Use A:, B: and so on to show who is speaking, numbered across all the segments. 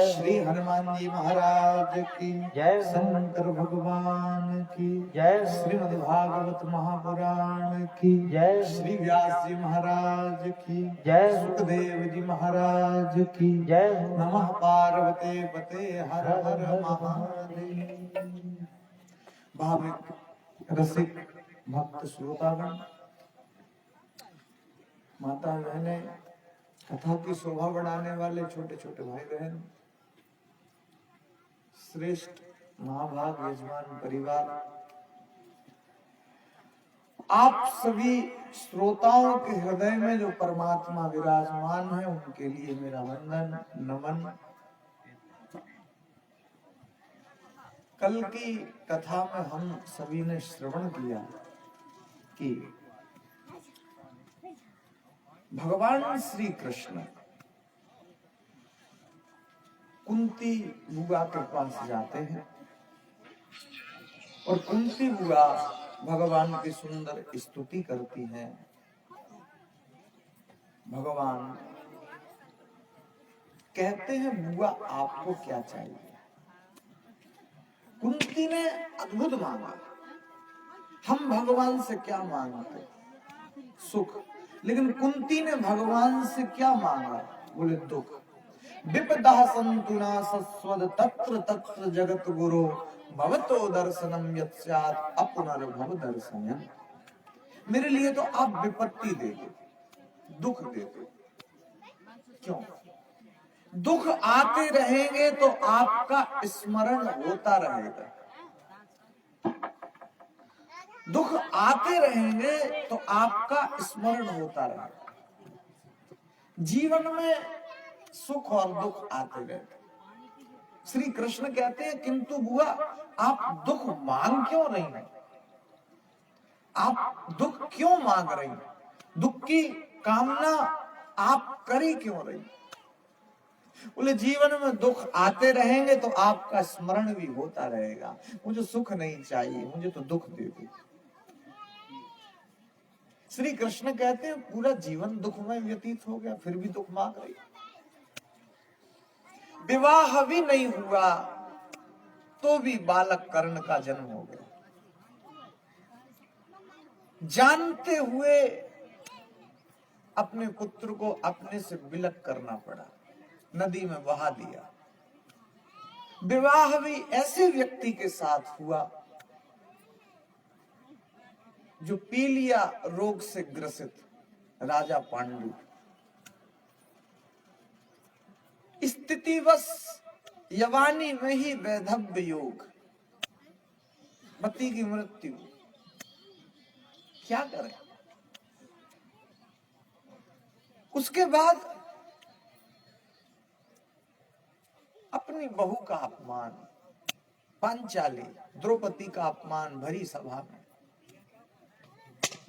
A: श्री हनुमान जी महाराज की जय, शंकर भगवान की जय, श्रीमद् भागवत महापुराण की जय, श्री व्यास जी महाराज की जय, सुखदेव जी महाराज की जय। नमः पार्वती पते हर हर महादेव। भाविक रसिक भक्त श्रोतागण, माता बहने, कथा की शोभा बढ़ाने वाले छोटे छोटे भाई बहन, श्रेष्ठ महाभाग यजमान परिवार, आप सभी श्रोताओं के हृदय में जो परमात्मा विराजमान है उनके लिए मेरा वंदन नमन। कल की कथा में हम सभी ने श्रवण किया कि भगवान श्री कृष्ण कुंती बुआ के पास जाते हैं और कुंती बुआ भगवान की सुंदर स्तुति करती हैं। भगवान कहते हैं, बुआ आपको क्या चाहिए? कुंती ने अद्भुत मांगा। हम भगवान से क्या मांगते? सुख। लेकिन कुंती ने भगवान से क्या मांगा? बोले दुख। विपदा संतुना सस्वद तत्र तत्र जगत गुरु भवतो दर्शनम यत् स्यात् अपुनर्भव दर्शनम। मेरे लिए तो आप विपत्ति दे दो, दुख दे दो। क्यों? दुख आते रहेंगे तो आपका स्मरण होता रहेगा। दुख आते रहेंगे तो आपका स्मरण होता रहेगा। जीवन में सुख और दुख आते रहते। श्री कृष्ण कहते हैं, किंतु बुआ आप दुख मांग क्यों रही हैं? आप दुख क्यों मांग रही हैं? दुख की कामना आप करी क्यों रही? बोले जीवन में दुख आते रहेंगे तो आपका स्मरण भी होता रहेगा। मुझे सुख नहीं चाहिए, मुझे तो दुख दे दो। श्री कृष्ण कहते हैं, पूरा जीवन दुखमय व्यतीत हो गया, फिर भी दुख मांग रही। विवाह भी नहीं हुआ तो भी बालक कर्ण का जन्म हो गया। जानते हुए अपने पुत्र को अपने से विलग करना पड़ा, नदी में बहा दिया। विवाह भी ऐसे व्यक्ति के साथ हुआ जो पीलिया रोग से ग्रसित राजा पांडु। स्थितिवश यवानी में ही वैधव्य योग, पति की मृत्यु। क्या करें? उसके बाद अपनी बहू का अपमान, पांचाली द्रौपदी का अपमान भरी सभा में।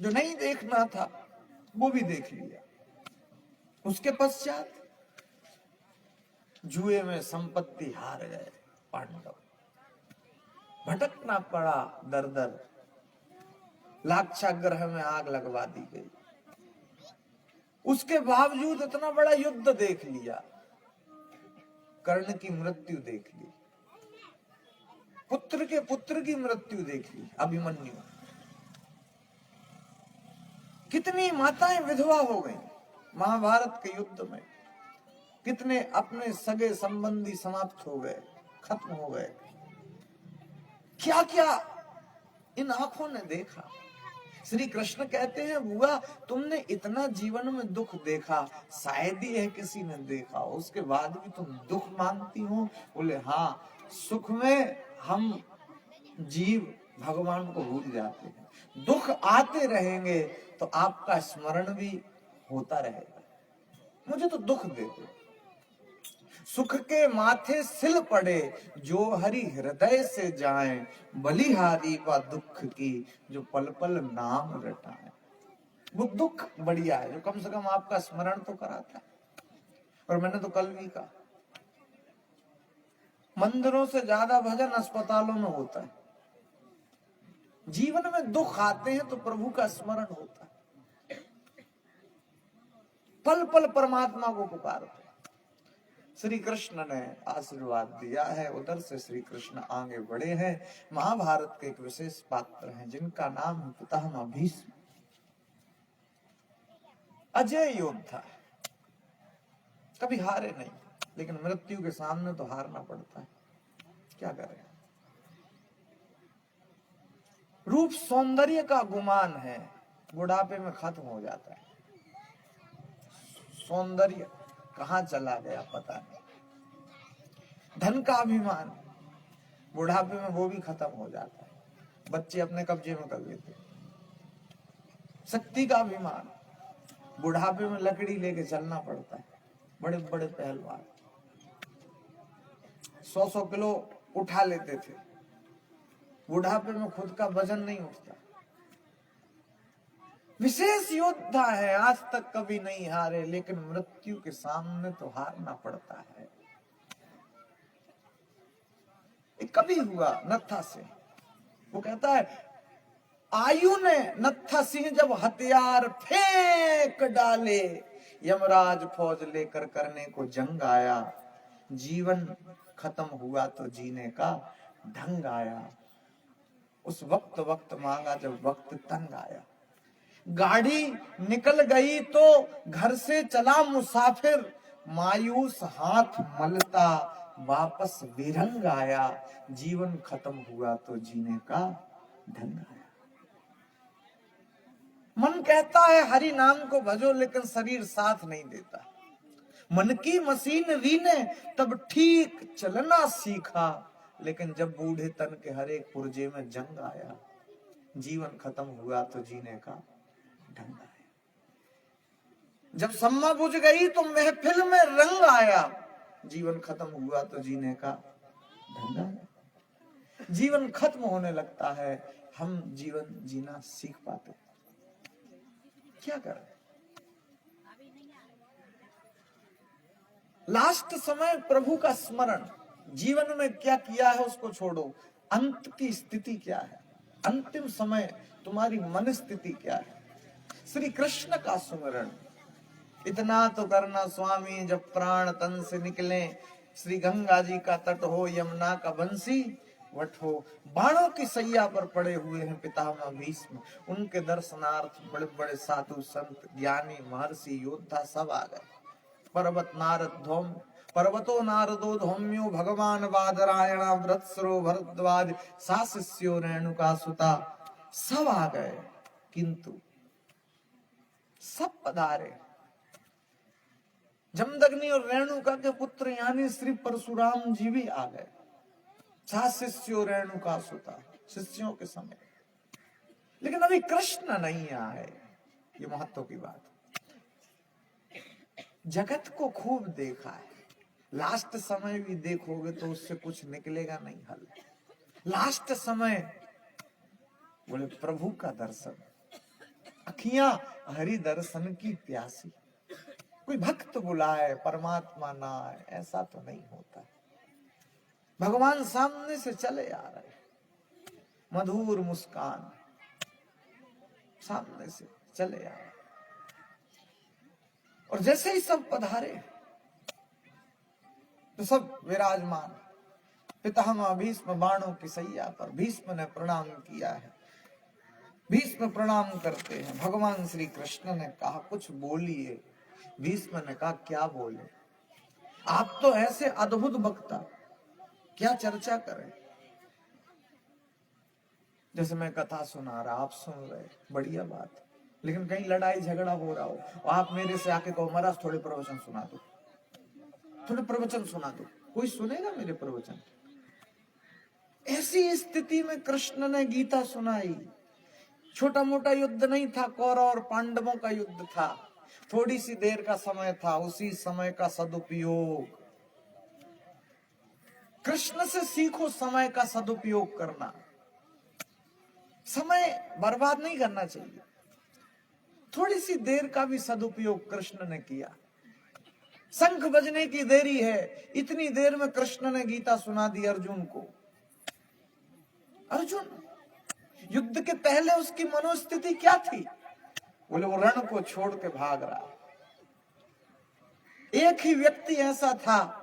A: जो नहीं देखना था वो भी देख लिया। उसके पश्चात जुए में संपत्ति हार गए पांडव। भटकना पड़ा दर दर। लाक्षागृह में आग लगवा दी गई। उसके बावजूद इतना बड़ा युद्ध देख लिया, कर्ण की मृत्यु देख ली, पुत्र के पुत्र की मृत्यु देख ली, अभिमन्यु। कितनी माताएं विधवा हो गई महाभारत के युद्ध में। कितने अपने सगे संबंधी समाप्त हो गए, खत्म हो गए। क्या क्या इन आंखों ने देखा। श्री कृष्ण कहते हैं बुआ तुमने इतना जीवन में दुख देखा, शायद ही है किसी ने देखा, उसके बाद भी तुम दुख मानती हो? बोले हाँ, सुख में हम जीव भगवान को भूल जाते हैं, दुख आते रहेंगे तो आपका स्मरण भी होता रहेगा। मुझे तो दुख दे दो, सुख के माथे सिल पड़े जो हरि हृदय से जाए, बलिहारी व दुख की जो पल पल नाम रटाए। वो दुख बढ़िया है जो कम से कम आपका स्मरण तो कराता है। और मैंने तो कल भी कहा, मंदिरों से ज्यादा भजन अस्पतालों में होता है। जीवन में दुख आते हैं तो प्रभु का स्मरण होता है, पल पल परमात्मा को पुकारते। श्री कृष्ण ने आशीर्वाद दिया है, उधर से श्री कृष्ण आगे बढ़े हैं। महाभारत के एक विशेष पात्र हैं जिनका नाम है पितामह भीष्म। अजय योद्धा, कभी हारे नहीं, लेकिन मृत्यु के सामने तो हारना पड़ता है, क्या करें। रूप सौंदर्य का गुमान है, बुढ़ापे में खत्म हो जाता है। सौंदर्य कहां चला गया पता नहीं। धन का अभिमान बुढ़ापे में वो भी खत्म हो जाता है, बच्चे अपने कब्जे में कर लेते। शक्ति का अभिमान बुढ़ापे में लकड़ी लेके चलना पड़ता है। बड़े बड़े पहलवान 100-100 किलो उठा लेते थे, बुढ़ापे में खुद का वजन नहीं उठता। विशेष योद्धा है, आज तक कभी नहीं हारे, लेकिन मृत्यु के सामने तो हारना पड़ता है। कभी हुआ नत्था सिंह, वो कहता है आयु ने नत्था सिंह जब हथियार फेंक डाले, यमराज फौज लेकर करने को जंग आया, जीवन खत्म हुआ तो जीने का ढंग आया। उस वक्त मांगा जब वक्त तंग आया। गाड़ी निकल गई तो घर से चला मुसाफिर, मायूस हाथ मलता वापस विरंग आया, जीवन खत्म हुआ तो जीने का ढंग आया। मन कहता है हरि नाम को भजो, लेकिन शरीर साथ नहीं देता। मन की मशीनरी ने तब ठीक चलना सीखा, लेकिन जब बूढ़े तन के हर एक पुर्जे में जंग आया, जीवन खत्म हुआ तो जीने का ढंग आया। जब सम्मा बुझ गई तो महफिल में रंग आया, जीवन खत्म हुआ तो जीने का ढंग आया। जीवन खत्म होने लगता है, हम जीवन जीना सीख पाते, क्या करें। लास्ट समय प्रभु का स्मरण, जीवन में क्या किया है उसको छोड़ो, अंत की स्थिति क्या है, अंतिम समय तुम्हारी मन स्थिति क्या है। श्री कृष्ण का स्मरण, इतना तो करना स्वामी जब प्राण तन से निकले, श्री गंगा जी का तट हो, यमुना का बंसी वट हो। बाणों की सैया पर पड़े हुए हैं पितामह भीष्म, उनके दर्शनार्थ बड़े बड़े साधु संत ज्ञानी महर्षि योद्धा सब आ गए। पर्वतो नारदो धौम्यो भगवान बादरायण वृत्सरो भरद्वाज साशिष्यो रेणुका सुता, सब आ गए। किंतु सब पधारे, जमदग्नि और रेणुका के पुत्र यानी श्री परशुराम जी भी आ गए। साशिष्यो रेणुका सुता, शिष्यों के समय, लेकिन अभी कृष्ण नहीं आए। ये महत्व की बात। जगत को खूब देखा है, लास्ट समय भी देखोगे तो उससे कुछ निकलेगा नहीं हल। लास्ट समय बोले प्रभु का दर्शन, अखियां हरि दर्शन की प्यासी। कोई भक्त बुलाए परमात्मा ना आए, ऐसा तो नहीं होता। भगवान सामने से चले आ रहे, मधुर मुस्कान सामने से चले आ रहे, और जैसे ही सब पधारे तो सब विराजमान। पितामह भीष्म बाणों की सैया पर, भीष्म ने प्रणाम किया है, भीष्म प्रणाम करते हैं। भगवान श्री कृष्ण ने कहा कुछ बोलिए। भीष्म ने कहा क्या बोले, आप तो ऐसे अद्भुत वक्ता, क्या चर्चा करें। जैसे मैं कथा सुना रहा, आप सुन रहे, बढ़िया बात, लेकिन कहीं लड़ाई झगड़ा हो रहा हो और आप मेरे से आके कहो महाराज थोड़े प्रवचन सुना दो, थोड़े प्रवचन सुना दो, कोई सुनेगा मेरे प्रवचन? ऐसी स्थिति में कृष्ण ने गीता सुनाई। छोटा मोटा युद्ध नहीं था, कौरव और पांडवों का युद्ध था, थोड़ी सी देर का समय था, उसी समय का सदुपयोग। कृष्ण से सीखो समय का सदुपयोग करना, समय बर्बाद नहीं करना चाहिए। थोड़ी सी देर का भी सदुपयोग कृष्ण ने किया। शंख बजने की देरी है, इतनी देर में कृष्ण ने गीता सुना दी अर्जुन को। अर्जुन युद्ध के पहले उसकी मनोस्थिति क्या थी? बोले वो रण को छोड़ के भाग रहा। एक ही व्यक्ति ऐसा था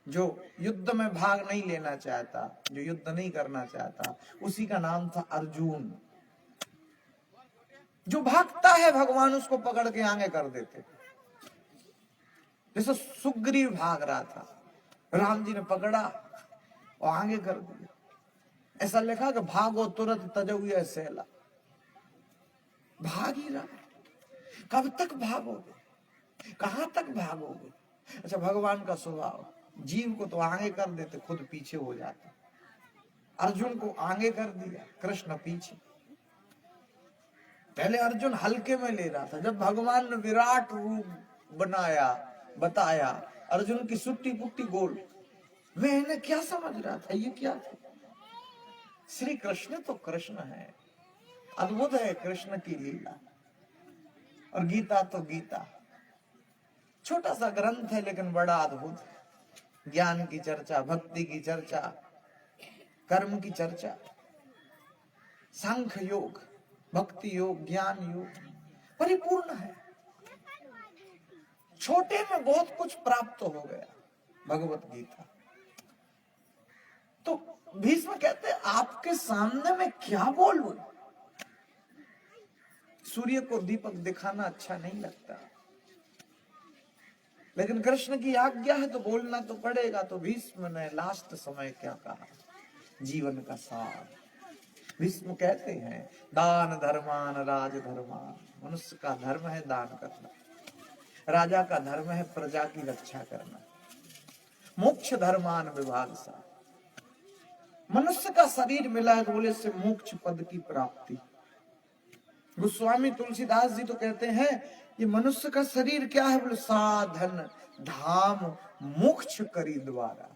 A: जो युद्ध में भाग नहीं लेना चाहता, जो युद्ध नहीं करना चाहता, उसी का नाम था अर्जुन। जो भागता है भगवान उसको पकड़ के आगे कर देते। जैसे सुग्रीव भाग रहा था, राम जी ने पकड़ा और आगे कर दिया। ऐसा लिखा कि भागो तुरंत तजौया सेला, भाग ही रहा। कब तक भागोगे, कहां तक भागोगे? अच्छा, भगवान का स्वभाव, जीव को तो आगे कर देते, खुद पीछे हो जाते। अर्जुन को आगे कर दिया, कृष्ण पीछे। पहले अर्जुन हल्के में ले रहा था, जब भगवान ने विराट रूप बनाया, बताया, अर्जुन की सुट्टी पुट्टी गोल, वे इन्हें क्या समझ रहा था, ये क्या था? श्री कृष्ण तो कृष्ण है, अद्भुत है कृष्ण की लीला। और गीता तो गीता, छोटा सा ग्रंथ है लेकिन बड़ा अद्भुत है। ज्ञान की चर्चा, भक्ति की चर्चा, कर्म की चर्चा, सांख्य योग, भक्ति योग, ज्ञान योग परिपूर्ण है। छोटे में बहुत कुछ प्राप्त हो गया भगवत गीता। तो भीष्म कहते हैं आपके सामने मैं क्या बोलूं? सूर्य को दीपक दिखाना अच्छा नहीं लगता, लेकिन कृष्ण की आज्ञा है तो बोलना तो पड़ेगा। तो भीष्म ने लास्ट समय क्या कहा, जीवन का सार। भीष्म कहते हैं दान धर्मान राज धर्मान, मनुष्य का धर्म है दान करना, राजा का धर्म है प्रजा की रक्षा करना। मोक्ष धर्मान विभाग सा, मनुष्य का शरीर मिला है तो बोले से मोक्ष पद की प्राप्ति। गोस्वामी तुलसीदास जी तो कहते हैं ये मनुष्य का शरीर क्या है? बोले साधन धाम मोक्ष करी द्वारा।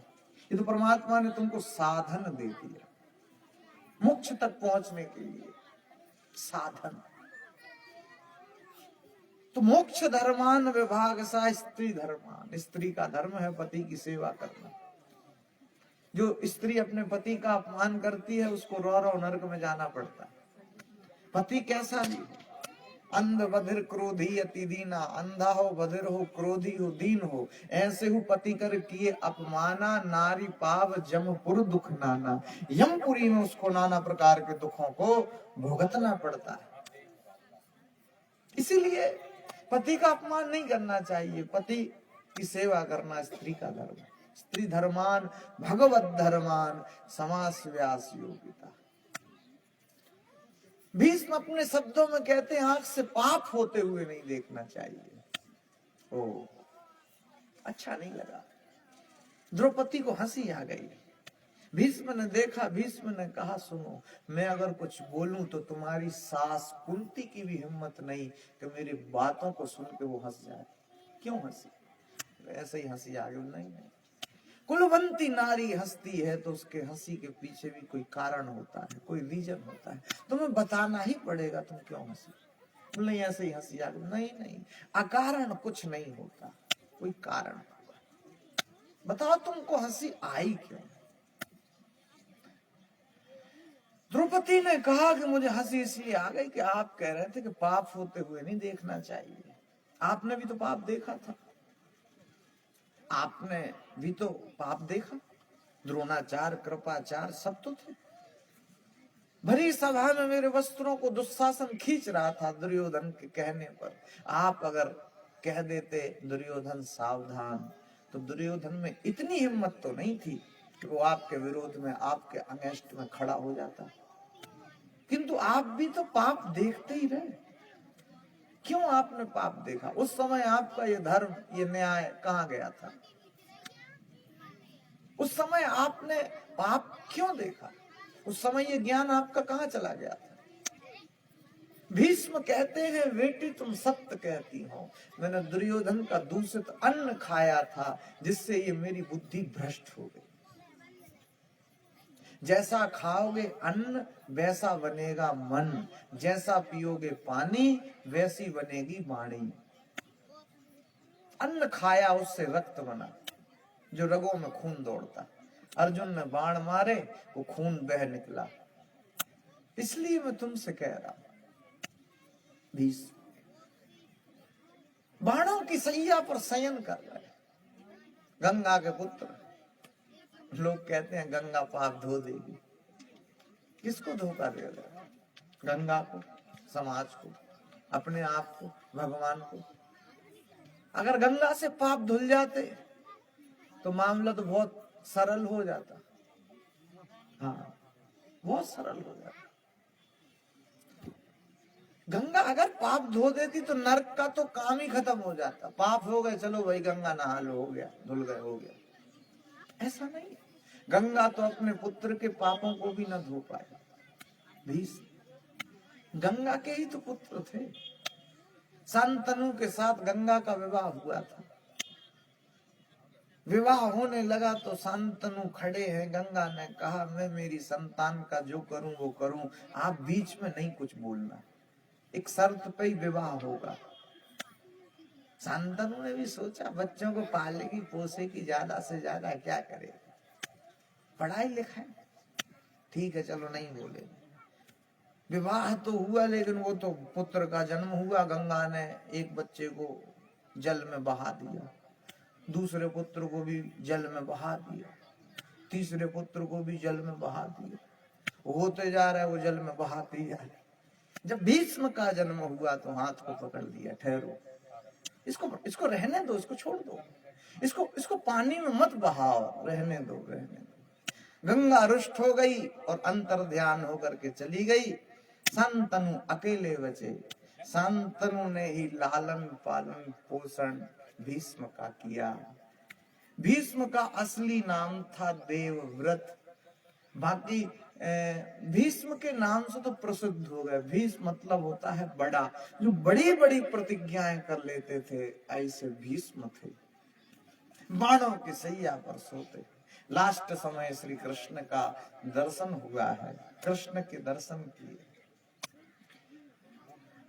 A: ये तो परमात्मा ने तुमको साधन दे दिया मोक्ष तक पहुंचने के लिए, साधन। तो मोक्ष धर्मान विभाग सा स्त्री धर्मान, स्त्री का धर्म है पति की सेवा करना। जो स्त्री अपने पति का अपमान करती है उसको रो रो नरक में जाना पड़ता है। पति कैसा भी, अंध बधिर क्रोधी अति दीना, अंधा हो बधिर हो क्रोधी हो दीन हो, ऐसे हो पति कर किए अपमाना, नारी पाव जमपुर दुख नाना। यमपुरी में उसको नाना प्रकार के दुखों को भुगतना पड़ता है। इसीलिए पति का अपमान नहीं करना चाहिए, पति की सेवा करना स्त्री का धर्म। स्त्री धर्मान भगवत धर्मान समास व्यास योगिता। भीष्म अपने शब्दों में कहते हैं आंख से पाप होते हुए नहीं देखना चाहिए। ओ अच्छा नहीं लगा, द्रौपदी को हंसी आ गई। भीष्म ने देखा, भीष्म ने कहा सुनो, मैं अगर कुछ बोलूं तो तुम्हारी सास कुंती की भी हिम्मत नहीं कि मेरी बातों को सुन के वो हंस जाए। क्यों हंसी? ऐसे ही हंसी आ गई। नहीं नहीं, कुलवंती नारी हंसती है तो उसके हंसी के पीछे भी कोई कारण होता है, कोई रीजन होता है, तुम्हें बताना ही पड़ेगा तुम क्यों हंसी। नहीं ऐसे ही हंसी आ गई। नहीं नहीं, अकारण कुछ नहीं होता, कोई कारण होगा। बताओ तुमको हंसी आई क्यों? द्रौपदी ने कहा कि मुझे हंसी इसलिए आ गई कि आप कह रहे थे कि पाप होते हुए नहीं देखना चाहिए। आपने भी तो पाप देखा था, आपने भी तो पाप देखा, द्रोणाचार कृपाचार सब तो थे। भरी सभा में मेरे वस्त्रों को दुशासन खींच रहा था दुर्योधन के कहने पर। आप अगर कह देते दुर्योधन सावधान, तो दुर्योधन में इतनी हिम्मत तो नहीं थी कि वो आपके विरोध में, आपके अगेंस्ट में खड़ा हो जाता। किंतु आप भी तो पाप देखते ही रहे। क्यों आपने पाप देखा? उस समय आपका ये धर्म, ये न्याय कहां गया था? उस समय आपने पाप क्यों देखा? उस समय ये ज्ञान आपका कहां चला गया था? भीष्म कहते हैं, बेटी तुम सत्य कहती हो, मैंने दुर्योधन का दूषित अन्न खाया था, जिससे ये मेरी बुद्धि भ्रष्ट हो गई। जैसा खाओगे अन्न वैसा बनेगा मन, जैसा पियोगे पानी वैसी बनेगी वाणी। अन्न खाया, उससे रक्त बना, जो रगों में खून दौड़ता। अर्जुन ने बाण मारे, वो खून बह निकला। इसलिए मैं तुमसे कह रहा हूं, भीष्म बाणों की सैया पर शयन कर रहे। गंगा के पुत्र, लोग कहते हैं गंगा पाप धो देगी। किसको धोखा दे रहे? गंगा को, समाज को, अपने आप को, भगवान को। अगर गंगा से पाप धुल जाते तो मामला तो बहुत सरल हो जाता। हाँ, बहुत सरल हो जाता। गंगा अगर पाप धो देती तो नरक का तो काम ही खत्म हो जाता। पाप हो गए, चलो भाई गंगा नहा लो, हो गया, धुल गए, हो गया। ऐसा नहीं। गंगा तो अपने पुत्र के पापों को भी न धो पाए। भीष्म गंगा के ही तो पुत्र थे। शांतनु के साथ गंगा का विवाह हुआ था। विवाह होने लगा तो शांतनु खड़े हैं। गंगा ने कहा, मैं मेरी संतान का जो करूं वो करूं, आप बीच में नहीं कुछ बोलना, एक शर्त पे ही विवाह होगा। शांतनु ने भी सोचा, बच्चों को पालेगी पोसेगी, ज्यादा से ज्यादा क्या करेगी, पढ़ाई लिखाई, ठीक है चलो नहीं बोले। विवाह तो हुआ, लेकिन वो तो पुत्र का जन्म हुआ। गंगा ने एक बच्चे को जल में बहा दिया, दूसरे पुत्र को भी जल में बहा दिया, तीसरे पुत्र को भी जल में बहा दिया। होते जा रहा है, वो जल में बहाती जा रही। जब भीष्म का जन्म हुआ तो हाथ को पकड़ लिया, ठहरो, इसको रहने दो, इसको छोड़ दो, इसको पानी में मत बहाओ, रहने दो, रहने दो। गंगा रुष्ट हो गई और अंतर ध्यान होकर के चली गई। शांतनु अकेले बचे। शांतनु ने ही लालन पालन पोषण भीष्म का किया। भीष्म का असली नाम था देवव्रत। बाकी भीष्म के नाम से तो प्रसिद्ध हो गए। भीष्म मतलब होता है बड़ा, जो बड़ी बड़ी प्रतिज्ञाएं कर लेते थे, ऐसे भीष्म थे। बाणों की सैया पर सोते। लास्ट समय श्री कृष्ण का दर्शन हुआ है, कृष्ण के दर्शन किए।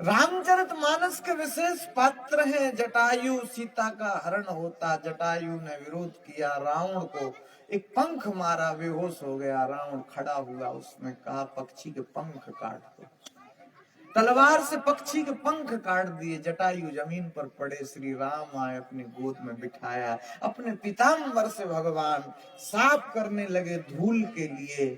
A: रामचरितमानस के विशेष पात्र हैं जटायु। सीता का हरण होता, जटायु ने विरोध किया, रावण को एक पंख मारा, बेहोश हो गया। रावण खड़ा हुआ, उसने कहा पक्षी के पंख काट दो। तलवार से पक्षी के पंख काट दिए। जटायु जमीन पर पड़े, श्री राम आए, अपनी गोद में बिठाया, अपने पीताम्बर से भगवान साफ करने लगे धूल के लिए।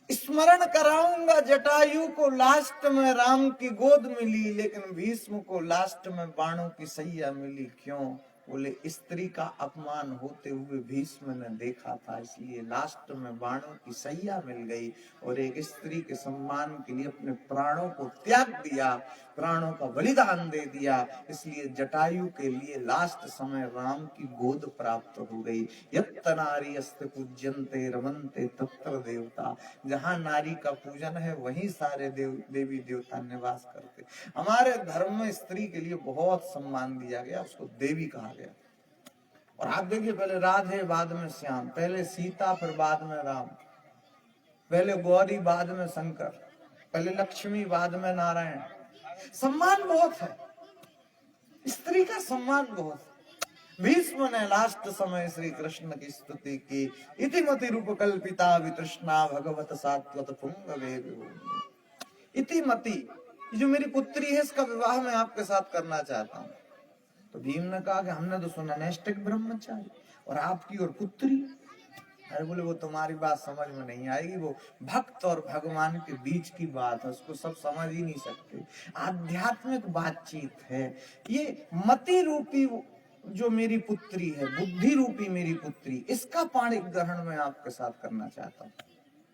A: स्मरण कराऊंगा जटायु को, लास्ट में राम की गोद मिली, लेकिन भीष्म को लास्ट में बाणों की सैया मिली। क्यों? बोले स्त्री का अपमान होते हुए भीष्म ने देखा था, इसलिए लास्ट में बाणों की सैया मिल गई। और एक स्त्री के सम्मान के लिए अपने प्राणों को त्याग दिया, प्राणों का बलिदान दे दिया, इसलिए जटायु के लिए लास्ट समय राम की गोद प्राप्त हो गई। यत्र नारी अस्ते पूज्यन्ते रमन्ते तत्र देवता। जहाँ नारी का पूजन है वहीं सारे देवी देवता निवास करते। हमारे धर्म में स्त्री के लिए बहुत सम्मान दिया गया, उसको देवी कहा गया। और आप देखिए, पहले राधे बाद में श्याम, पहले सीता फिर बाद में राम, पहले गौरी बाद में शंकर, पहले लक्ष्मी बाद में नारायण। सम्मान बहुत है, स्त्री का सम्मान बहुत है। भीष्म ने लास्ट समय श्री कृष्ण की स्तुति की। इतिमति रूप कल्पिता वितृष्णा भगवत सात्वत पुंगवे विभूमि। इतिमति, जो मेरी पुत्री है, इसका विवाह मैं आपके साथ करना चाहता हूँ। तो भीम ने कहा कि हमने तो सुना नैष्ठिक ब्रह्मचारी, और आपकी और पुत्री। अरे बोले, वो तुम्हारी बात समझ में नहीं आएगी, वो भक्त और भगवान के बीच की बात है, उसको सब समझ ही नहीं सकते। आध्यात्मिक बातचीत है। ये मति रूपी जो मेरी पुत्री है, बुद्धि रूपी मेरी पुत्री, इसका पाणी ग्रहण मैं आपके साथ करना चाहता हूँ।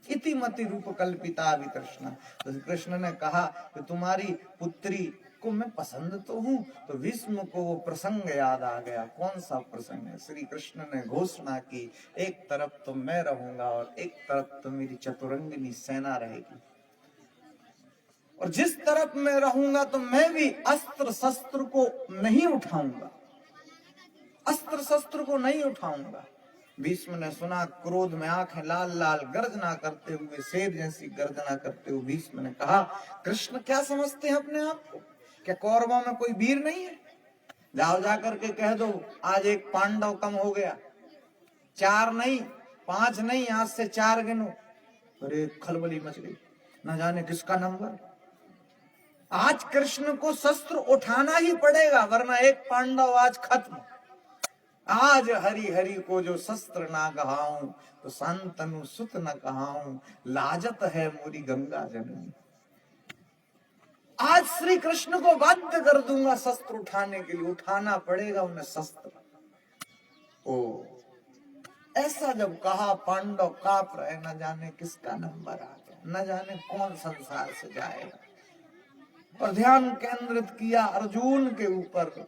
A: इति मति रूप कल्पिता वितृष्णा। तो कृष्ण ने कहा कि तुम्हारी पुत्री को मैं पसंद तो हूँ। तो भीष्म को वो प्रसंग याद आ गया। कौन सा प्रसंग है? श्री कृष्ण ने घोषणा की, एक तरफ तो मैं रहूंगा और एक तरफ तो मेरी चतुरंगिनी सेना रहेगी, और जिस तरफ मैं रहूंगा तो मैं भी अस्त्र शस्त्र को नहीं उठाऊंगा, अस्त्र शस्त्र को नहीं उठाऊंगा। भीष्म ने सुना, क्रोध में आंखें लाल लाल, गर्जना करते हुए, शेर जैसी गर्जना करते हुए भीष्म ने कहा, कृष्ण क्या समझते हैं अपने आप को? क्या कौरवों में कोई वीर नहीं है? जाओ जाकर के कह दो आज एक पांडव कम हो गया, 4 नहीं 5 नहीं, आज से 4 गिनो। अरे खलबली मच गई, न जाने किसका नंबर। आज कृष्ण को शस्त्र उठाना ही पड़ेगा, वरना एक पांडव आज खत्म। आज हरि हरि को जो शस्त्र ना गहाऊं, तो संतनु सुत न कहाऊं, लाजत है मोरी गंगा जननी। आज श्री कृष्ण को बाध्य कर दूंगा शस्त्र उठाने के लिए, उठाना पड़ेगा उन्हें शस्त्र। ओ ऐसा जब कहा, पांडव कांप रहे, न जाने किसका नंबर आ गया, न जाने कौन संसार से जाएगा। और ध्यान केंद्रित किया अर्जुन के ऊपर,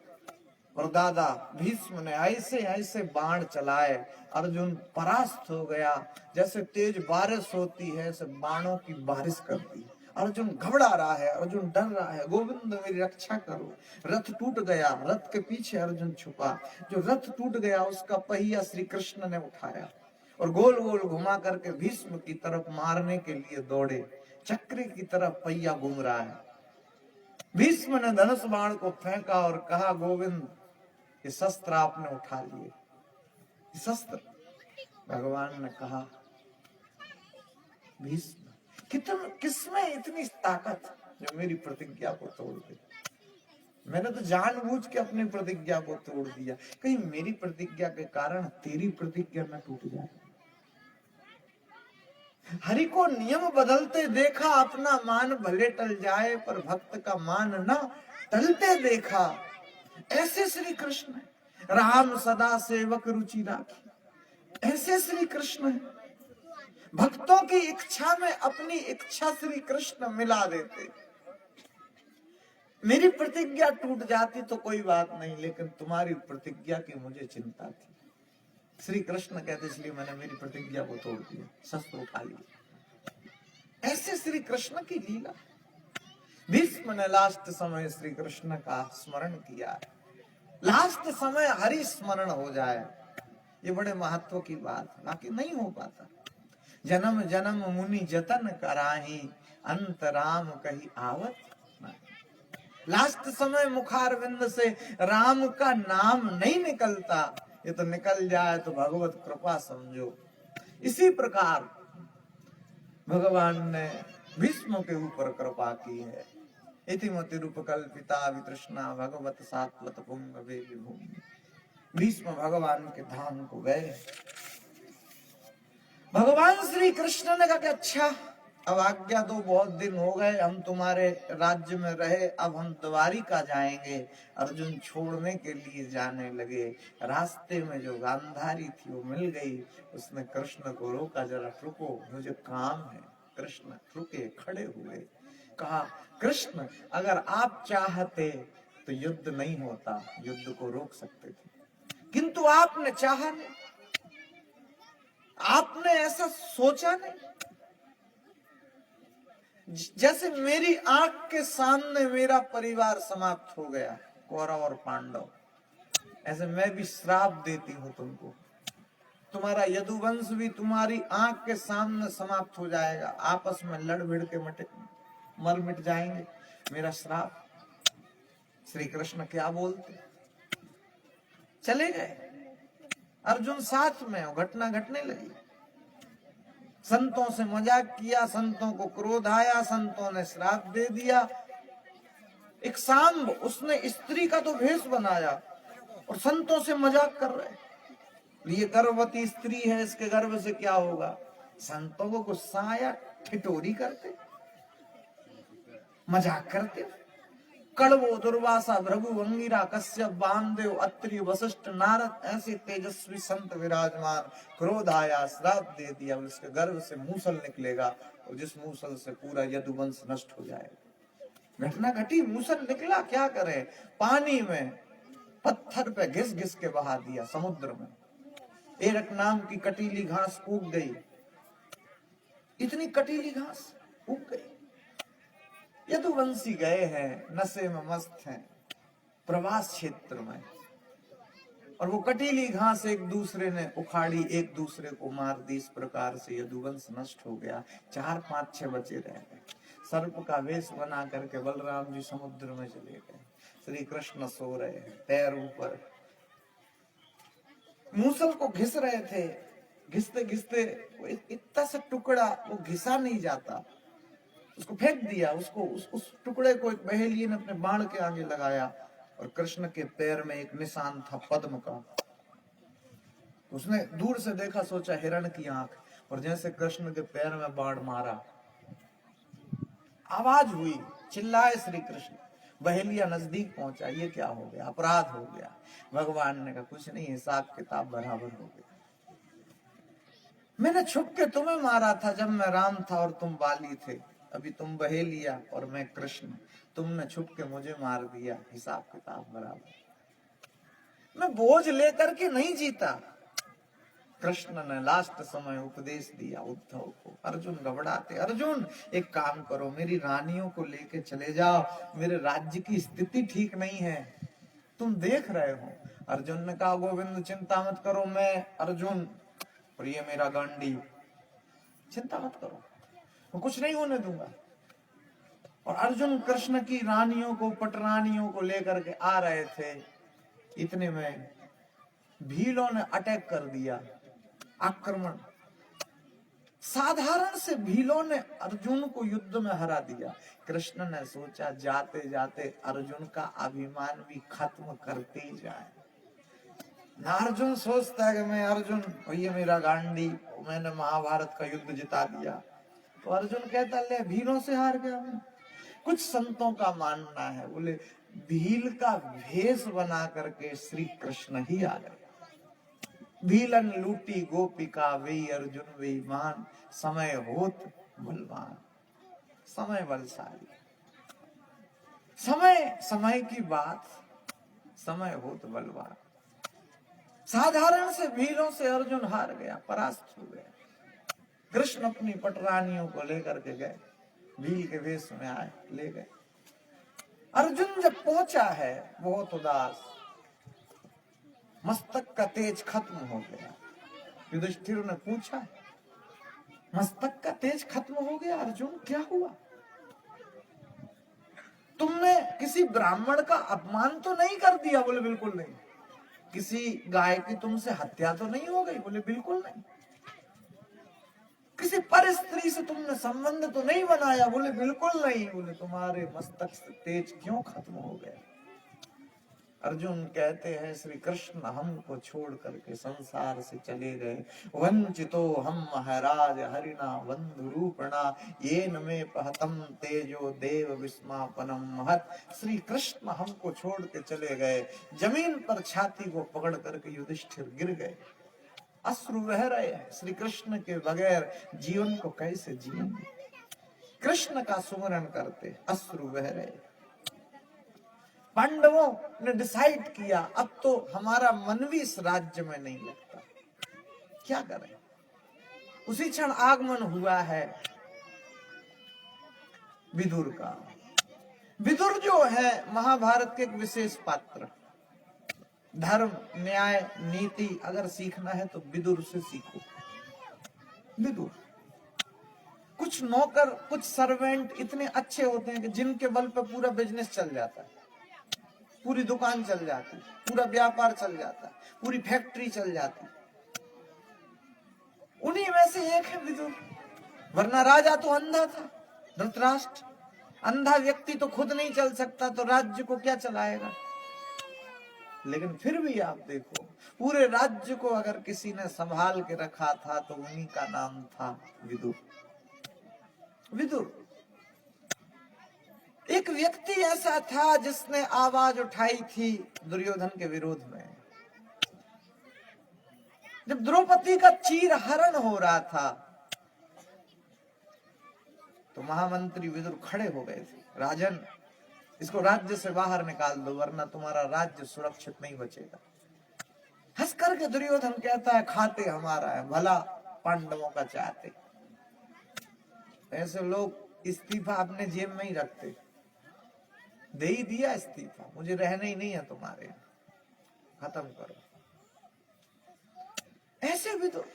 A: और दादा भीष्म ने ऐसे ऐसे बाण चलाए, अर्जुन परास्त हो गया। जैसे तेज बारिश होती है, ऐसे बाणों की बारिश कर दी। अर्जुन घबरा रहा है, अर्जुन डर रहा है, गोविंद मेरी रक्षा करो। रथ टूट गया, रथ के पीछे अर्जुन छुपा। जो रथ टूट गया उसका पहिया श्री कृष्ण ने उठाया और गोल गोल घुमा करके भीष्म की तरफ मारने के लिए दौड़े। चक्री की तरफ पहिया घूम रहा है। भीष्म ने धनुष बाण को फेंका और कहा, गोविंद ये शस्त्र आपने उठा लिए, शस्त्र। भगवान ने कहा, भीष्म किसमें इतनी ताकत जो मेरी प्रतिज्ञा को तोड़ दे? मैंने तो जानबूझ के अपनी प्रतिज्ञा को तोड़ दिया, कहीं मेरी प्रतिज्ञा के कारण तेरी प्रतिज्ञा न टूट जाए। हरि को नियम बदलते देखा, अपना मान भले टल जाए, पर भक्त का मान न टलते देखा। ऐसे श्री कृष्ण है, राम सदा सेवक रुचि राखी। ऐसे श्री कृष्ण है, भक्तों की इच्छा में अपनी इच्छा श्री कृष्ण मिला देते। मेरी प्रतिज्ञा टूट जाती तो कोई बात नहीं, लेकिन तुम्हारी प्रतिज्ञा की मुझे चिंता थी। श्री कृष्ण कहते, इसलिए मैंने मेरी प्रतिज्ञा को तोड़ दिया, शस्त्र उठा लिया। ऐसे श्री कृष्ण की लीला। भीष्म ने लास्ट समय श्री कृष्ण का स्मरण किया। लास्ट समय हरि स्मरण हो जाए, ये बड़े महत्व की बात, बाकी नहीं हो पाता। जन्म जन्म मुनि जतन कराही, अंत राम कही आवत नहीं। लास्ट समय मुखारविंद से राम का नाम नहीं निकलता, ये तो निकल जाए तो भगवत कृपा समझो। इसी प्रकार भगवान ने भीष्म के ऊपर कृपा की है। इति मति रूप कल्पिता वितृष्णा, भगवत सात्वत पुंगवे विभूमि। भीष्म भगवान के धाम को गए। भगवान श्री कृष्ण ने कहा कि अच्छा, अब आज्ञा तो बहुत दिन हो गए, हम तुम्हारे राज्य में रहे, अब हम द्वारिका जाएंगे। अर्जुन छोड़ने के लिए जाने लगे। रास्ते में जो गांधारी थी वो मिल गई। उसने कृष्ण को रोका, जरा रुको, मुझे काम है। कृष्ण रुके, खड़े हुए, कहा, कृष्ण अगर आप चाहते तो युद्ध नहीं होता, युद्ध को रोक सकते थे, किंतु आपने चाहा नहीं, आपने ऐसा सोचा नहीं। जैसे मेरी आंख के सामने मेरा परिवार समाप्त हो गया, कौरव और पांडव, ऐसे मैं भी श्राप देती हूं तुमको। तुम्हारा यदुवंश भी तुम्हारी आंख के सामने समाप्त हो जाएगा, आपस में लड़ भिड़ के मर मिट जाएंगे। मेरा श्राप। श्री कृष्ण क्या बोलते, चले गए। अर्जुन साथ में, घटना घटने लगी। संतों से मजाक किया, संतों को क्रोध आया, संतों ने श्राप दे दिया। एक सांब, उसने स्त्री का तो भेष बनाया और संतों से मजाक कर रहे, ये गर्भवती स्त्री है, इसके गर्भ से क्या होगा। संतों को गुस्सा आया, ठिठोरी करते, मजाक करते। कड़वो, दुर्वासा, भृगु, अंगिरा, कश्यप, वामदेव, अत्रि, वशिष्ठ, नारद, ऐसे तेजस्वी संत विराजमान। क्रोध आया, श्राप दे दिया, उसके गर्भ से मूसल निकलेगा और जिस मूसल से पूरा यदुवंश नष्ट हो जाएगा। घटना घटी, मूसल निकला, क्या करे, पानी में पत्थर पे घिस घिस के बहा दिया, समुद्र में। एरक नाम की कटीली घास उग गई, इतनी कटीली घास उग गई। यदुवंशी गए हैं, नशे में मस्त हैं, प्रवास क्षेत्र में, और वो कटीली घास एक दूसरे ने उखाड़ी, एक दूसरे को मार दी। इस प्रकार से यदुवंश नष्ट हो गया। 4, 5, 6 बचे रह गए। सर्प का वेश बना करके बलराम जी समुद्र में चले गए। श्री कृष्ण सो रहे हैं, पैर ऊपर, मूसल को घिस रहे थे। घिसते घिसते इतना सा टुकड़ा वो घिसा नहीं जाता, उसको फेंक दिया। उसको उस टुकड़े को एक बहेलिये ने अपने बाण के आगे लगाया और कृष्ण के पैर में एक निशान था पद्म का। उसने दूर से देखा, सोचा हिरण की आंख, और जैसे कृष्ण के पैर में बाण मारा, आवाज हुई, चिल्लाए श्री कृष्ण। बहेलिया नजदीक पहुंचा, ये क्या हो गया, अपराध हो गया। भगवान ने कहा कुछ नहीं, हिसाब किताब बराबर हो गया। मैंने छुप के तुम्हें मारा था जब मैं राम था और तुम बाली थे। अभी तुम बहेलिया और मैं कृष्ण, तुमने छुप के मुझे मार दिया, हिसाब किताब बराबर। मैं बोझ लेकर के नहीं जीता। कृष्ण ने लास्ट समय उपदेश दिया उद्धव को। अर्जुन घबराते, अर्जुन एक काम करो, मेरी रानियों को लेके चले जाओ, मेरे राज्य की स्थिति ठीक नहीं है, तुम देख रहे हो। अर्जुन ने कहा गोविंद चिंता मत करो, मैं अर्जुन और ये मेरा गांडी, चिंता मत करो, मैं कुछ नहीं होने दूंगा। और अर्जुन कृष्ण की रानियों को, पटरानियों को लेकर के आ रहे थे। इतने में भीलों ने अटैक कर दिया, आक्रमण। साधारण से भीलों ने अर्जुन को युद्ध में हरा दिया। कृष्ण ने सोचा जाते जाते अर्जुन का अभिमान भी खत्म करते जाए। ना अर्जुन सोचता है कि मैं अर्जुन, ये मेरा गांडी, मैंने महाभारत का युद्ध जिता दिया, तो अर्जुन कहता ले भीलों से हार गया मैं। कुछ संतों का मानना है, बोले भील का भेष बना करके श्री कृष्ण ही आ गए। भीलन लूटी गोपिका वे अर्जुन वे मान, समय होत बलवान। समय बलशाली, समय की बात, समय होत बलवान। साधारण से भीलों से अर्जुन हार गया, परास्त हो गया। कृष्ण अपनी पटरानियों को लेकर के गए, भील के वेश में आए, ले गए। अर्जुन जब पहुंचा है बहुत उदास, मस्तक का तेज खत्म हो गया। युधिष्ठिर ने पूछा मस्तक का तेज खत्म हो गया अर्जुन, क्या हुआ? तुमने किसी ब्राह्मण का अपमान तो नहीं कर दिया? बोले बिल्कुल नहीं। किसी गाय की तुमसे हत्या तो नहीं हो गई? बोले बिल्कुल नहीं। किसी पर स्त्री से तुमने संबंध तो नहीं बनाया? बोले बिल्कुल नहीं। बोले तुम्हारे मस्तक से तेज क्यों खत्म हो गया? अर्जुन कहते हैं श्री कृष्ण हमको छोड़ करके संसार से चले गए। वंचितो हम महाराज हरिणा बंधु रूपणा, ये नमे पहतम तेजो देव विस्मापनम महत। श्री कृष्ण हमको छोड़ के चले गए। जमीन पर छाती को पकड़ करके युधिष्ठिर गिर गए, अश्रु बह रहे हैं। श्री कृष्ण के बगैर जीवन को कैसे जिएंगे? कृष्ण का सुमरन करते, अश्रु बह रहे। पांडवों ने डिसाइड किया अब तो हमारा मन भी इस राज्य में नहीं लगता, क्या करें? उसी क्षण आगमन हुआ है विदुर का। विदुर जो है महाभारत के एक विशेष पात्र। धर्म, न्याय, नीति अगर सीखना है तो विदुर से सीखो। विदुर, कुछ नौकर, कुछ सर्वेंट इतने अच्छे होते हैं कि जिनके बल पर पूरा बिजनेस चल जाता है, पूरी दुकान चल जाती, पूरा व्यापार चल जाता, पूरी फैक्ट्री चल जाती। उन्हीं में से एक है विदुर। वरना राजा तो अंधा था, धृतराष्ट्र। अंधा व्यक्ति तो खुद नहीं चल सकता, तो राज्य को क्या चलाएगा? लेकिन फिर भी आप देखो, पूरे राज्य को अगर किसी ने संभाल के रखा था तो उन्हीं का नाम था विदुर। विदुर एक व्यक्ति ऐसा था जिसने आवाज उठाई थी दुर्योधन के विरोध में। जब द्रौपदी का चीर हरण हो रहा था तो महामंत्री विदुर खड़े हो गए थे। राजन, इसको राज्य से बाहर निकाल दो वरना तुम्हारा राज्य सुरक्षित नहीं बचेगा। हंस करके दुर्योधन कहता है, खाते हमारा है, भला पांडवों का चाहते। ऐसे लोग इस्तीफा अपने जेब में ही रखते। दे ही दिया इस्तीफा, मुझे रहना ही नहीं है तुम्हारे यहाँ, खत्म करो। ऐसे भी तो,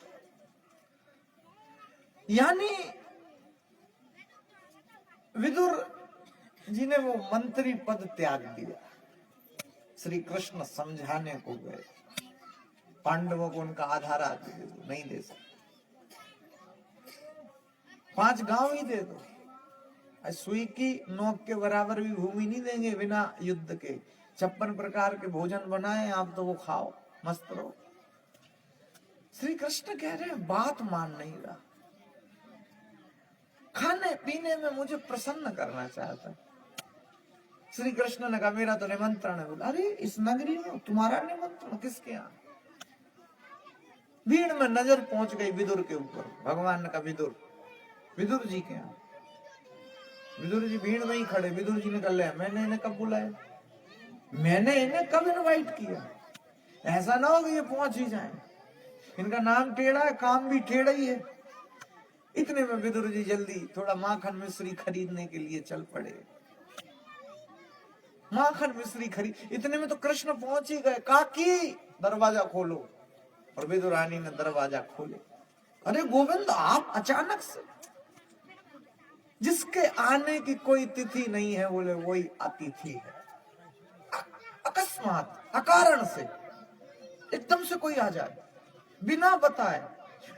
A: यानी विदुर जी ने वो मंत्री पद त्याग दिया। श्री कृष्ण समझाने को गए, पांडवों को उनका आधा राज्य दे दो, नहीं दे सकते। 5 गांव ही दे दो, सुई की नोक के बराबर भी भूमि नहीं देंगे बिना युद्ध के। 56 प्रकार के भोजन बनाए आप तो वो खाओ, मस्त रहो। श्री कृष्ण कह रहे हैं बात मान नहीं रहा, खाने पीने में मुझे प्रसन्न करना चाहता है। श्री कृष्ण ने कहा मेरा तो निमंत्रण है। बोला अरे इस नगरी में तुम्हारा निमंत्रण किसके यहाँ? भीड़ में नजर पहुंच गई विदुर के ऊपर। भगवान ने कहा विदुर जी के यहाँ। विदुर जी भीड़ में ही खड़े। विदुर जी ने कहा मैंने इन्हें कब बुलाया, मैंने इन्हें कब इनवाइट किया? ऐसा ना हो कि ये पहुंच ही जाए। इनका नाम टेढ़ा है, काम भी टेढ़ा ही है। इतने में विदुर जी जल्दी थोड़ा माखन मिश्री खरीदने के लिए चल पड़े। माखन मिश्री खरीद, इतने में तो कृष्ण पहुंच ही गए। काकी दरवाजा खोलो, और विदुर रानी ने दरवाजा खोले। अरे गोविंद, आप अचानक से? जिसके आने की कोई तिथि नहीं है बोले वही अतिथि है। अकस्मात अकारण से एकदम से कोई आ जाए, बिना बताए,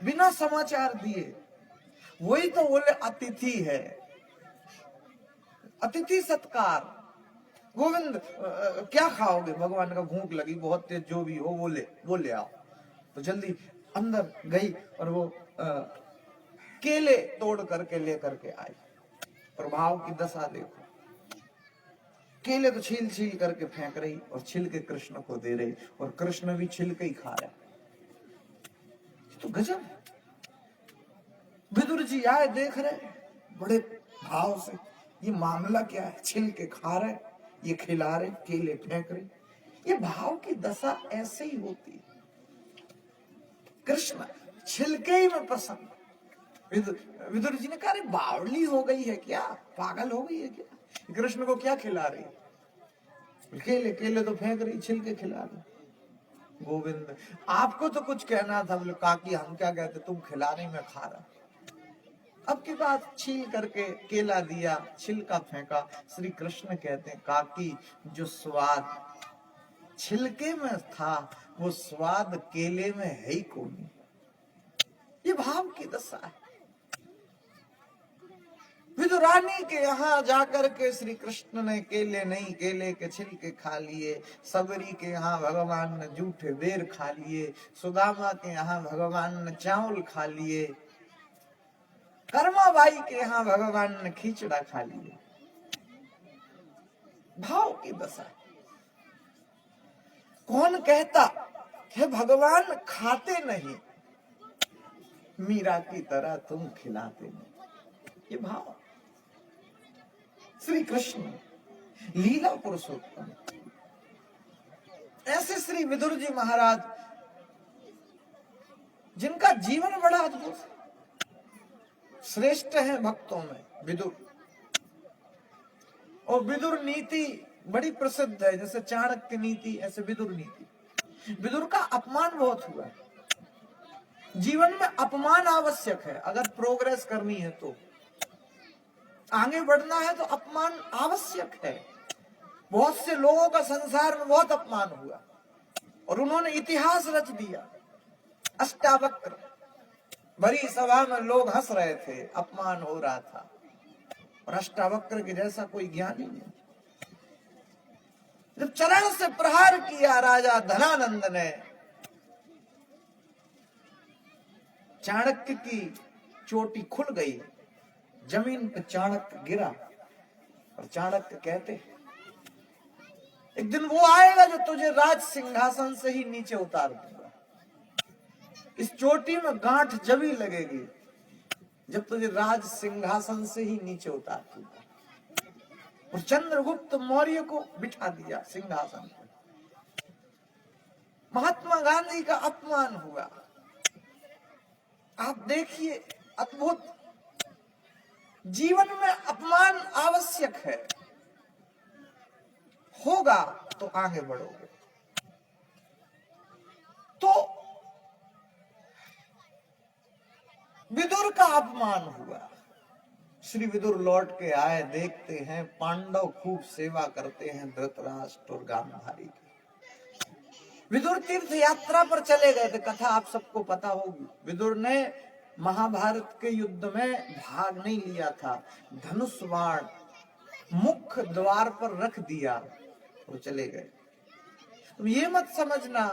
A: बिना समाचार दिए, वही तो बोले अतिथि है। अतिथि सत्कार। गोविंद क्या खाओगे? भगवान का भूख लगी बहुत तेज, जो भी हो वो ले आओ। तो जल्दी अंदर गई और वो केले तोड़ करके लेकर के आई। और भाव की दशा देखो, केले तो छील छील करके फेंक रही और छिलके कृष्ण को दे रही, और कृष्ण भी छिलके ही खा रहा। तो गजब। विदुर जी आए, देख रहे बड़े भाव से, ये मामला क्या है? छिलके खा रहे, ये खिला रहे, केले फेंक रहे। ये भाव की दशा ऐसे ही होती है। कृष्ण छिलके ही में पसंद। विदुर जी ने कहा बावली हो गई है क्या, पागल हो गई है क्या? कृष्ण को क्या खिला रही? केले, केले तो फेंक रही, छिलके खिला रही। गोविंद आपको तो कुछ कहना था। बोले काकी हम क्या कहते, तुम खिला रही मैं खा रहा। अब की बात छील करके केला दिया, छिलका फेंका। श्री कृष्ण कहते हैं काकी जो स्वाद छिलके में था वो स्वाद केले में है ही कौन। ये भाव की दशा है। विदुरानी के यहाँ जाकर के श्री कृष्ण ने केले नहीं, केले के छिलके खा लिए। सबरी के यहाँ भगवान ने जूठे बेर खा लिए। सुदामा के यहाँ भगवान ने चावल खा लिए। कर्माबाई के यहाँ भगवान ने खिचड़ा खा लिए। भाव की दशा। कौन कहता है भगवान खाते नहीं, मीरा की तरह तुम खिलाते नहीं। ये भाव। श्री कृष्ण लीला पुरुषोत्तम। ऐसे श्री विदुर जी महाराज जिनका जीवन बड़ा अद्भुत, श्रेष्ठ है भक्तों में विदुर। और विदुर नीति बड़ी प्रसिद्ध है, जैसे चाणक्य नीति ऐसे विदुर नीति। विदुर का अपमान बहुत हुआ। जीवन में अपमान आवश्यक है, अगर प्रोग्रेस करनी है तो, आगे बढ़ना है तो अपमान आवश्यक है। बहुत से लोगों का संसार में बहुत अपमान हुआ और उन्होंने इतिहास रच दिया। अष्टावक्र, बड़ी सभा में लोग हंस रहे थे, अपमान हो रहा था, और अष्टावक्र के जैसा कोई ज्ञानी नहीं। जब चरण से प्रहार किया राजा धनानंद ने, चाणक्य की चोटी खुल गई, जमीन पर चाणक्य गिरा। और चाणक्य कहते हैं एक दिन वो आएगा जो तुझे राज सिंहासन से ही नीचे उतार दूंगा। इस चोटी में गांठ जभी लगेगी जब तुझे राज सिंहासन से ही नीचे उतार दूंगा। और चंद्रगुप्त मौर्य को बिठा दिया सिंहासन पर। महात्मा गांधी का अपमान हुआ। आप देखिए, अद्भुत। जीवन में अपमान आवश्यक है, होगा तो आगे बढ़ोगे। तो विदुर का अपमान हुआ। श्री विदुर लौट के आए, देखते हैं पांडव खूब सेवा करते हैं धृतराष्ट्र और गांधारी की। विदुर तीर्थ यात्रा पर चले गए थे, कथा आप सबको पता होगी। विदुर ने महाभारत के युद्ध में भाग नहीं लिया था, धनुष बाण मुख्य द्वार पर रख दिया और चले गए। तुम ये मत समझना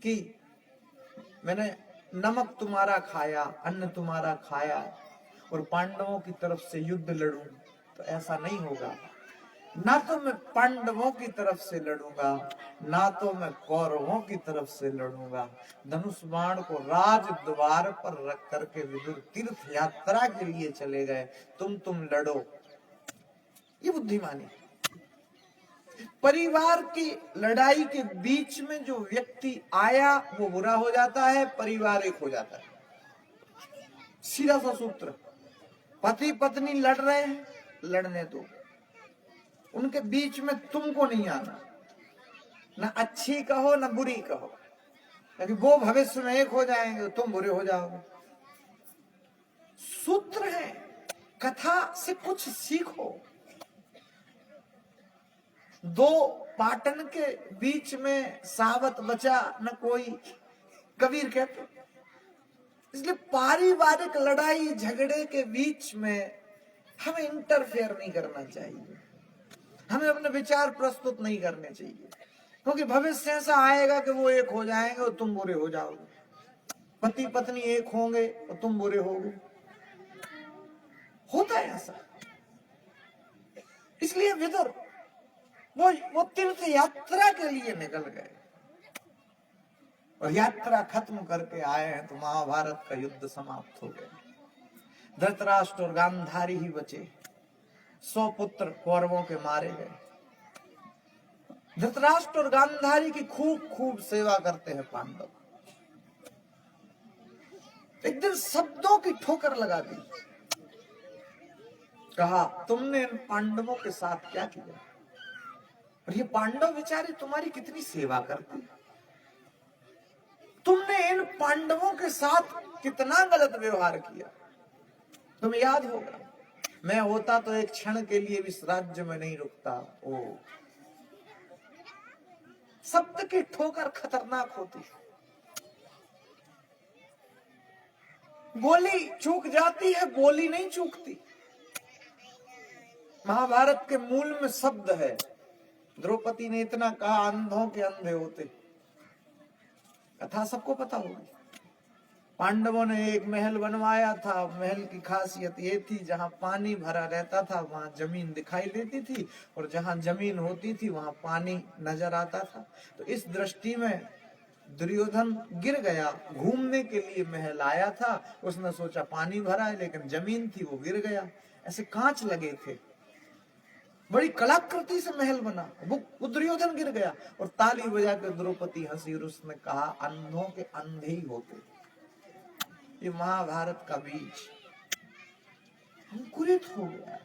A: कि मैंने नमक तुम्हारा खाया, अन्न तुम्हारा खाया और पांडवों की तरफ से युद्ध लड़ूं, तो ऐसा नहीं होगा। ना तो मैं पांडवों की तरफ से लड़ूंगा, ना तो मैं कौरवों की तरफ से लड़ूंगा। धनुष बाण को राज द्वार पर रख करके विदुर तीर्थ यात्रा के लिए चले गए। तुम लड़ो, ये बुद्धिमानी। परिवार की लड़ाई के बीच में जो व्यक्ति आया वो बुरा हो जाता है, परिवार एक हो जाता है। सीधा सा सूत्र। पति पत्नी लड़ रहे हैं, लड़ने दो, उनके बीच में तुमको नहीं आना। ना अच्छी कहो ना बुरी कहो, क्योंकि वो भविष्य में एक हो जाएंगे, तुम बुरे हो जाओगे। सूत्र है, कथा से कुछ सीखो। दो पाटन के बीच में सावत बचा न कोई, कबीर कहते। इसलिए पारिवारिक लड़ाई झगड़े के बीच में हमें इंटरफेयर नहीं करना चाहिए, हमें अपने विचार प्रस्तुत नहीं करने चाहिए, क्योंकि भविष्य ऐसा आएगा कि वो एक हो जाएंगे और तुम बुरे हो जाओगे। पति पत्नी एक होंगे और तुम बुरे होगे, होता है ऐसा। इसलिए विदुर वो तीर्थ यात्रा के लिए निकल गए और यात्रा खत्म करके आए हैं तो महाभारत का युद्ध समाप्त हो गया। धृतराष्ट्र और गांधारी ही बचे, 100 पुत्र कौरवों के मारे गए। धृतराष्ट्र और गांधारी की खूब खूब सेवा करते हैं पांडव। एक दिन शब्दों की ठोकर लगा दी। कहा, तुमने इन पांडवों के साथ क्या किया? और ये पांडव बेचारे तुम्हारी कितनी सेवा करते, तुमने इन पांडवों के साथ कितना गलत व्यवहार किया। तुम्हें याद होगा, मैं होता तो एक क्षण के लिए भी इस राज्य में नहीं रुकता। ओ, शब्द की ठोकर खतरनाक होती। गोली चूक जाती है, बोली नहीं चूकती। महाभारत के मूल में शब्द है। द्रौपदी ने इतना कहा, अंधों के अंधे होते। कथा सबको पता होगी। पांडवों ने एक महल बनवाया था। महल की खासियत ये थी, जहां पानी भरा रहता था वहां जमीन दिखाई देती थी, और जहां जमीन होती थी वहां पानी नजर आता था। तो इस दृष्टि में दुर्योधन गिर गया। घूमने के लिए महल आया था, उसने सोचा पानी भरा है, लेकिन जमीन थी, वो गिर गया। ऐसे कांच लगे थे, बड़ी कलाकृति से महल बना। वो दुर्योधन गिर गया और ताली बजा कर द्रौपदी हंसी और उसने कहा, अंधों के अंधे ही होते। ये महाभारत का बीज अंकुरित हो गया।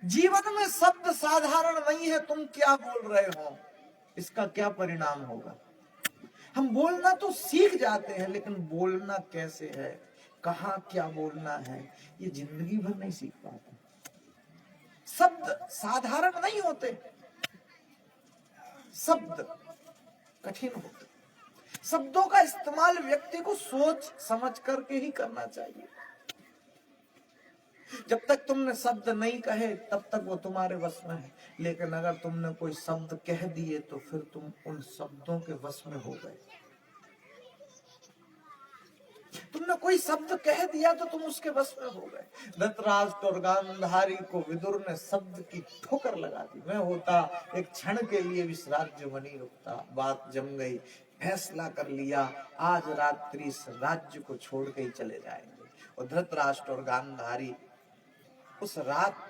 A: जीवन में शब्द साधारण नहीं है। तुम क्या बोल रहे हो, इसका क्या परिणाम होगा। हम बोलना तो सीख जाते हैं, लेकिन बोलना कैसे है, कहाँ क्या बोलना है, ये जिंदगी भर नहीं सीख पाते। शब्द साधारण नहीं होते, शब्द कठिन होते। शब्दों का इस्तेमाल व्यक्ति को सोच समझ करके ही करना चाहिए। जब तक तुमने शब्द नहीं कहे तब तक वो तुम्हारे वश में है, लेकिन अगर तुमने कोई शब्द कह दिए तो फिर तुम उन शब्दों के वश में हो गए। तुमने कोई शब्द कह दिया तो तुम उसके बस में हो गए। धृतराष्ट्र और गांधारी को विदुर ने शब्द की ठोकर लगा दी। मैं होता एक क्षण के लिए भी राज्य में नहीं रुकता। बात जम गई, फैसला कर लिया, आज रात्रि इस राज्य को छोड़ के ही चले जाएंगे। और धृतराष्ट्र और गांधारी उस रात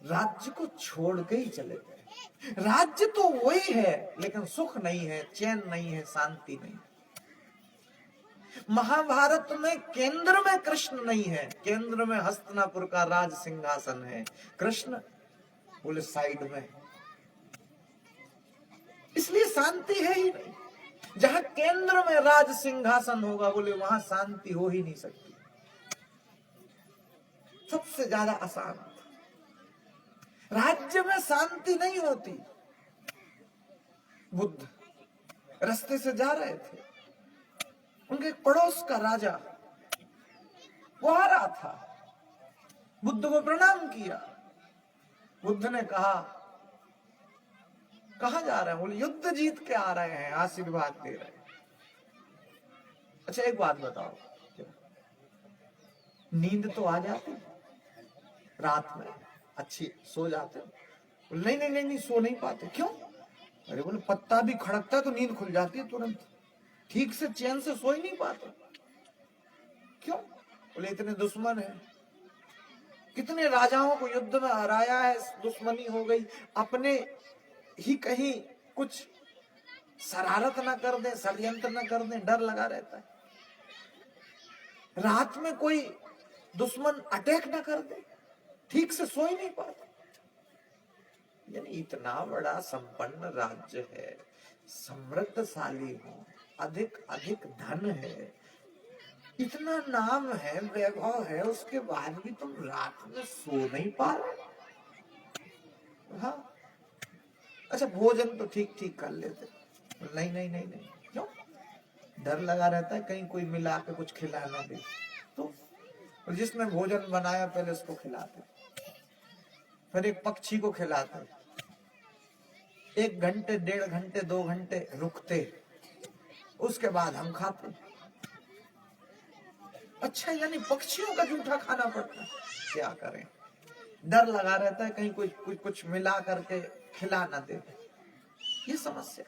A: राज्य को छोड़ के ही चले गए। राज्य तो वही है, लेकिन सुख नहीं है, चैन नहीं है, शांति नहीं है। महाभारत में केंद्र में कृष्ण नहीं है, केंद्र में हस्तिनापुर का राज सिंहासन है, कृष्ण बोले साइड में, इसलिए शांति है ही नहीं। जहां केंद्र में राज सिंहासन होगा, बोले वहां शांति हो ही नहीं सकती। सबसे ज्यादा अशांत राज्य में शांति नहीं होती। बुद्ध रास्ते से जा रहे थे, उनके पड़ोस का राजा वो आ रहा था, बुद्ध को प्रणाम किया। बुद्ध ने कहा, कहां जा रहे हैं? बोले युद्ध जीत के आ रहे हैं, आशीर्वाद दे रहे हैं। अच्छा एक बात बताओ, नींद तो आ जाती रात में, अच्छी सो जाते? नहीं नहीं नहीं नहीं, सो नहीं पाते। क्यों? अरे बोले पत्ता भी खड़कता तो नींद खुल जाती है तुरंत, ठीक से चैन से सो ही नहीं पाते। क्यों? बोले इतने दुश्मन है, कितने राजाओं को युद्ध में हराया है, दुश्मनी हो गई, अपने ही कहीं कुछ शरारत ना कर दे, षड्यंत्र ना कर दे, डर लगा रहता है। रात में कोई दुश्मन अटैक ना कर दे, ठीक से सो ही नहीं पाते। यानी इतना बड़ा संपन्न राज्य है, समृद्धशाली हो, अधिक अधिक धन है, इतना नाम है, वैभव है, उसके बाद भी तुम रात में सो नहीं पा रहे। हाँ अच्छा, भोजन तो ठीक ठीक कर लेते। नहीं नहीं नहीं नहीं, क्यों? डर लगा रहता है कहीं कोई मिला के कुछ खिला ना दे। तो जिसने भोजन बनाया पहले उसको खिलाते, फिर एक पक्षी को खिलाते, 1 घंटे 1.5 घंटे 2 घंटे रुकते, उसके बाद हम खाते। अच्छा, यानी पक्षियों का जूठा खाना पड़ता है। क्या करें, डर लगा रहता है कहीं कोई कुछ मिला करके खिला ना दे। ये समस्या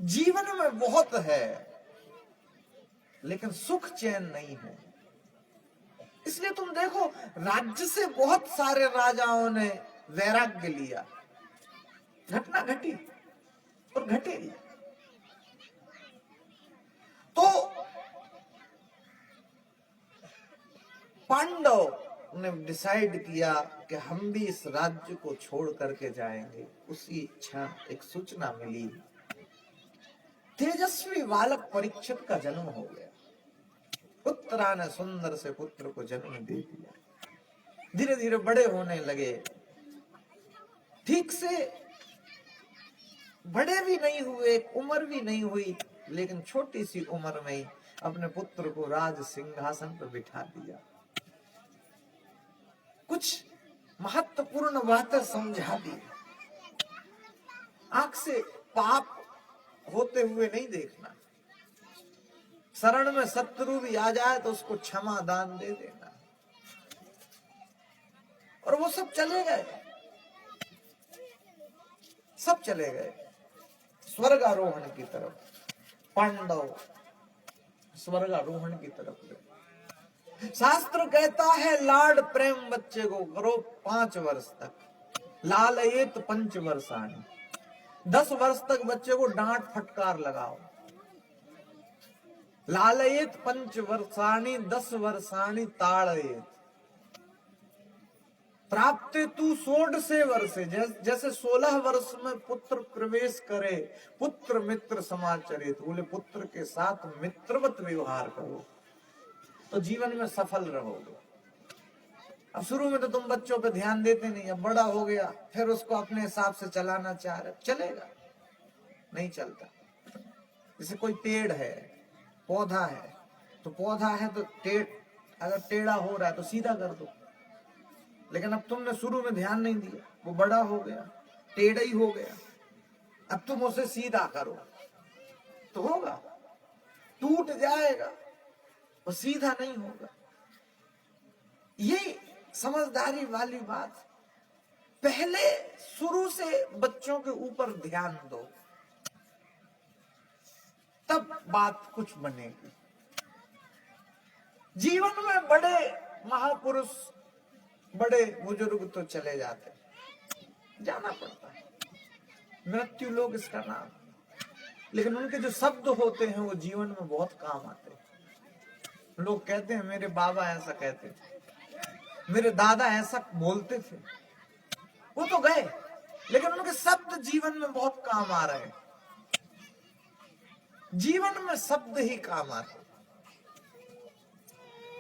A: जीवन में बहुत है, लेकिन सुख चैन नहीं है। इसलिए तुम देखो, राज्य से बहुत सारे राजाओं ने वैराग्य लिया, घटना घटी और घटेगी। तो पांडव ने डिसाइड किया कि हम भी इस राज्य को छोड़ करके जाएंगे। उसी क्षण एक सूचना मिली, तेजस्वी बालक परीक्षित का जन्म हो गया। पुत्रा ने सुंदर से पुत्र को जन्म दे दिया। धीरे धीरे बड़े होने लगे, ठीक से बड़े भी नहीं हुए, उम्र भी नहीं हुई, लेकिन छोटी सी उम्र में ही अपने पुत्र को राज सिंहासन पर बिठा दिया। कुछ महत्वपूर्ण बातें समझा दी। आंख से पाप होते हुए नहीं देखना, शरण में शत्रु भी आ जाए तो उसको क्षमा दान दे देना। और वो सब चले गए, सब चले गए स्वर्गारोहण की तरफ। पांडव स्वर्गारोहण की तरफ गए। शास्त्र कहता है लाड प्रेम बच्चे को करो 5 वर्ष तक, लालयेत 5 वर्षाणी, 10 वर्ष तक बच्चे को डांट फटकार लगाओ। लालयेत 5 वर्षाणी 10 वर्षाणी ताड़येत, प्राप्ते तू 16 वर्षे, जैसे 16 वर्ष में पुत्र प्रवेश करे, पुत्र मित्र समाचरित, बोले पुत्र के साथ मित्रवत व्यवहार करो तो जीवन में सफल रहोगे। अब शुरू में तो तुम बच्चों पे ध्यान देते नहीं, अब बड़ा हो गया फिर उसको अपने हिसाब से चलाना चाह रहे, चलेगा? नहीं चलता। जैसे कोई पेड़ है, पौधा है, तो पौधा है तो अगर टेढ़ा हो रहा है तो सीधा कर दो, लेकिन अब तुमने शुरू में ध्यान नहीं दिया, वो बड़ा हो गया, टेढ़ा ही हो गया, अब तुम उसे सीधा करो तो होगा? टूट जाएगा। वो सीधा नहीं होगा। ये समझदारी वाली बात। पहले शुरू से बच्चों के ऊपर ध्यान दो, तब बात कुछ बनेगी। जीवन में बड़े महापुरुष, बड़े बुजुर्ग तो चले जाते, जाना पड़ता है, मृत्यु लोग इसका नाम, लेकिन उनके जो शब्द होते हैं वो जीवन में बहुत काम आते हैं। लोग कहते हैं मेरे बाबा ऐसा कहते थे, मेरे दादा ऐसा बोलते थे, वो तो गए, लेकिन उनके शब्द जीवन में बहुत काम आ रहे हैं। जीवन में शब्द ही काम आते।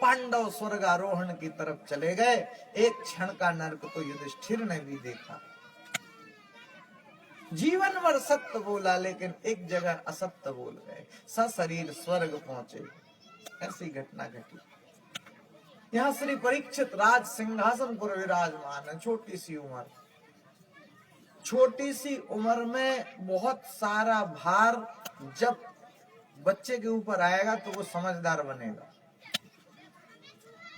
A: पांडव स्वर्गारोहण की तरफ चले गए, एक क्षण का नरक तो युधिष्ठिर ने भी देखा। जीवन भर सत्य बोला, लेकिन एक जगह असत्य बोल गए, सशरीर स्वर्ग पहुंचे। ऐसी घटना घटी। यहाँ श्री परीक्षित राज सिंहासन पर विराजमान है। छोटी सी उम्र में बहुत सारा भार जब बच्चे के ऊपर आएगा तो वो समझदार बनेगा।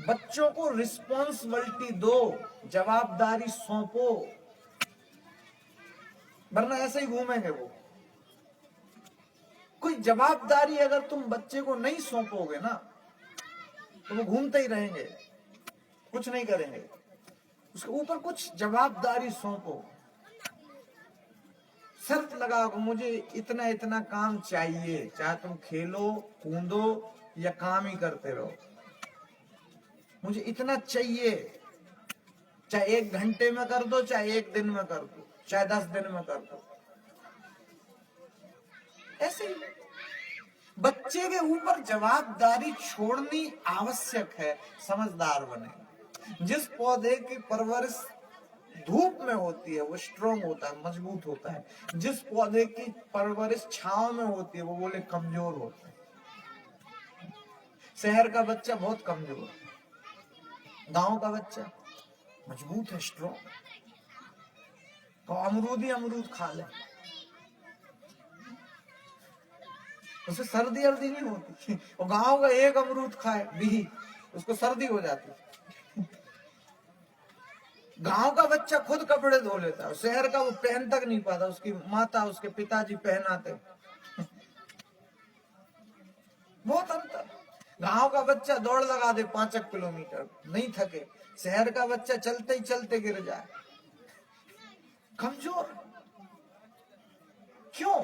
A: बच्चों को रिस्पॉन्सिबिलिटी दो, जवाबदारी सौंपो, वरना ऐसे ही घूमेंगे वो। कोई जवाबदारी अगर तुम बच्चे को नहीं सौंपोगे ना तो वो घूमते ही रहेंगे, कुछ नहीं करेंगे। उसके ऊपर कुछ जवाबदारी सौंपो, शर्त लगाओ मुझे इतना इतना काम चाहिए, चाहे तुम खेलो कूदो या काम ही करते रहो, मुझे इतना चाहिए। चाहे 1 घंटे में कर दो, चाहे 1 दिन में कर दो, चाहे 10 दिन में कर दो। ऐसे ही बच्चे के ऊपर जवाबदारी छोड़नी आवश्यक है, समझदार बने। जिस पौधे की परवरिश धूप में होती है वो स्ट्रांग होता है, मजबूत होता है। जिस पौधे की परवरिश छांव में होती है वो बोले कमजोर होता है। शहर का बच्चा बहुत कमजोर है, गांव का बच्चा मजबूत है, स्ट्रांग। तो अमरूद ही अमरूद खा ले, उसे सर्दी अर्दी नहीं होती। और गांव का एक अमरूद खाए भी उसको सर्दी हो जाती। गांव का बच्चा खुद कपड़े धो लेता है, शहर का वो पहन तक नहीं पाता, उसकी माता उसके पिताजी पहनाते। बहुत अंतर। गांव का बच्चा दौड़ लगा दे 5 किलोमीटर, नहीं थके। शहर का बच्चा चलते ही चलते गिर जाए, कमजोर। क्यों?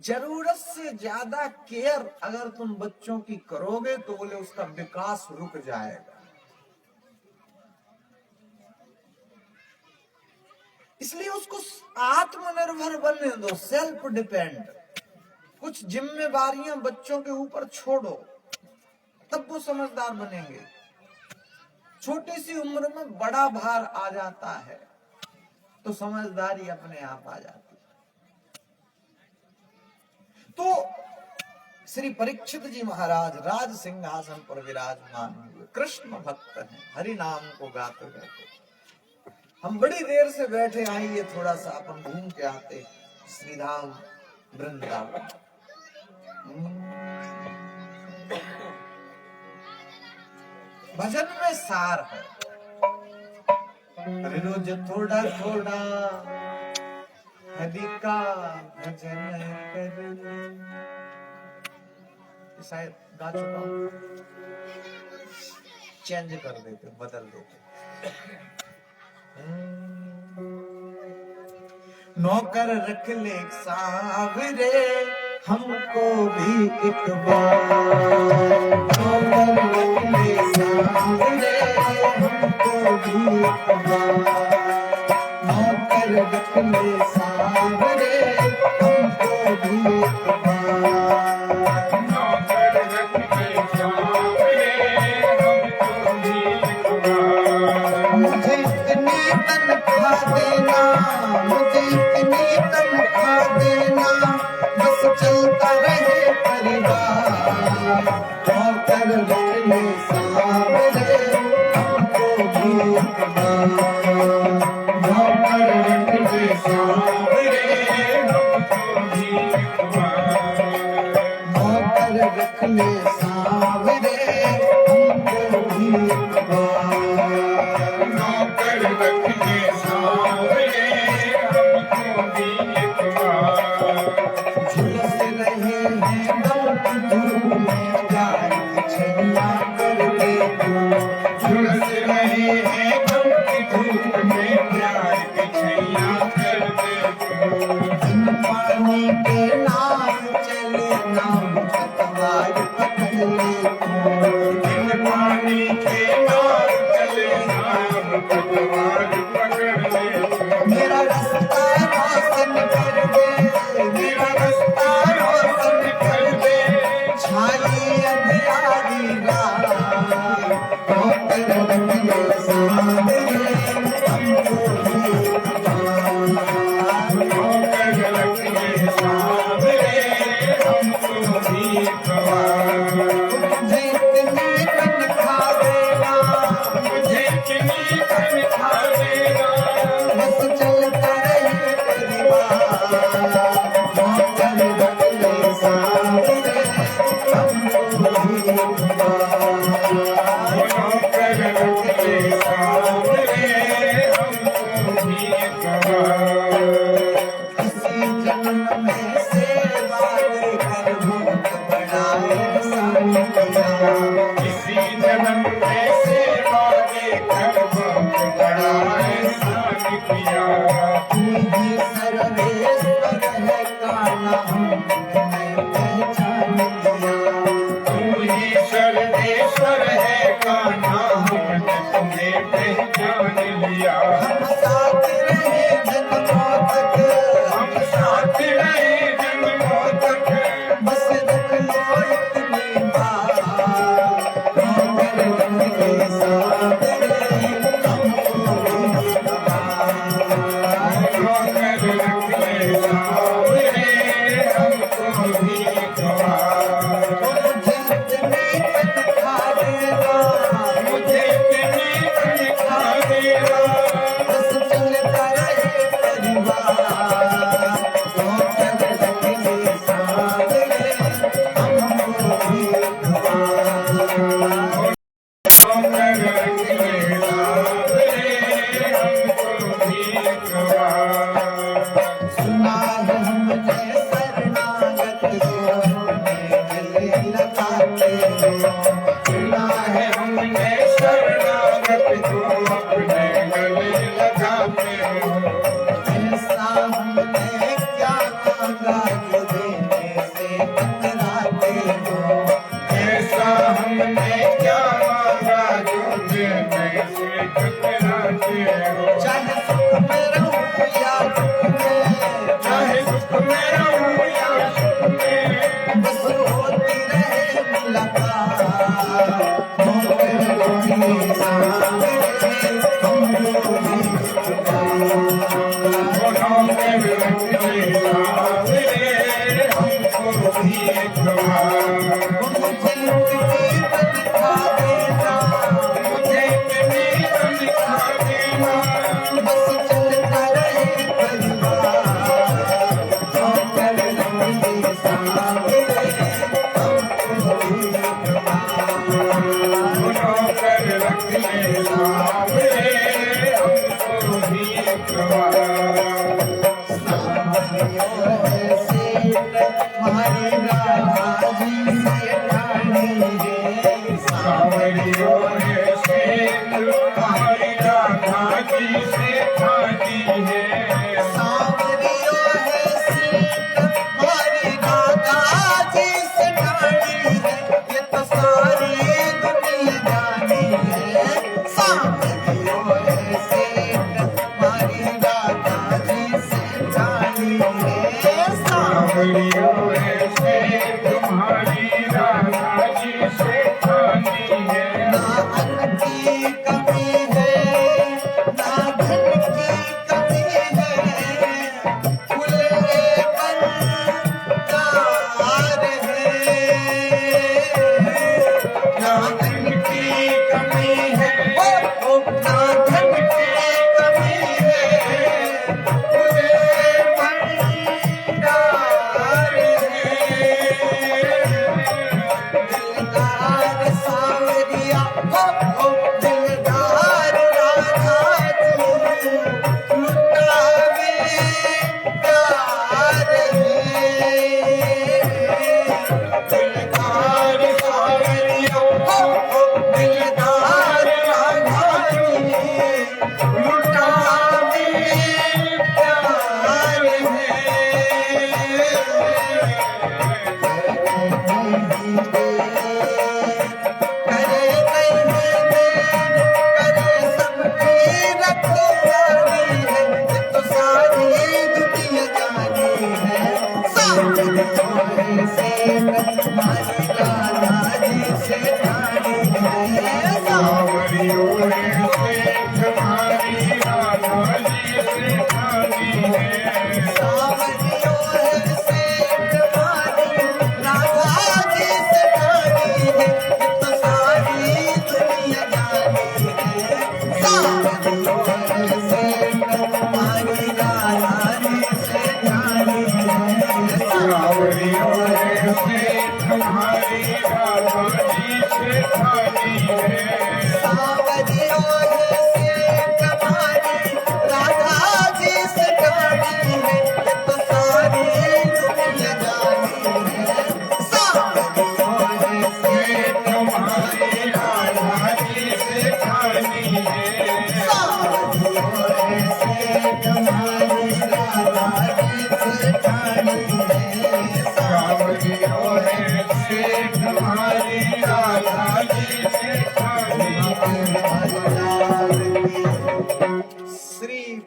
A: जरूरत से ज्यादा केयर अगर तुम बच्चों की करोगे तो बोले उसका विकास रुक जाएगा। इसलिए उसको आत्मनिर्भर बनने दो, सेल्फ डिपेंड। कुछ जिम्मेवारियां बच्चों के ऊपर छोड़ो, तब वो समझदार बनेंगे। छोटी सी उम्र में बड़ा भार आ जाता है तो समझदारी अपने आप आ जाती है। तो श्री परीक्षित जी महाराज राज सिंहासन पर विराजमान हुए, कृष्ण भक्त हैं, हरि नाम को गाते रहते। हम बड़ी देर से बैठे, आइए थोड़ा सा अपन घूम के आते श्रीधाम वृंदावन। भजन में सार है, रोज थोड़ा थोड़ा हरि का भजन कर। शायद गा चुका हूं, चेंज कर देते, बदल देते। नौकर रख ले सावरे हमको भी एक बार, नौकर रख ले सावरे हमको भी एक बार, नौकर रख ले सावरे हमको भी एक बार, नौकर रख ले सावरे हमको भी एक बार। मुझे इतनी तनख्वाह देना, मुझे इतनी तनख्वाह देना, बस चलता रहे परिवार, नौकर रख ले सावरे हमको भी एक बार, नौकर रख ले सावरे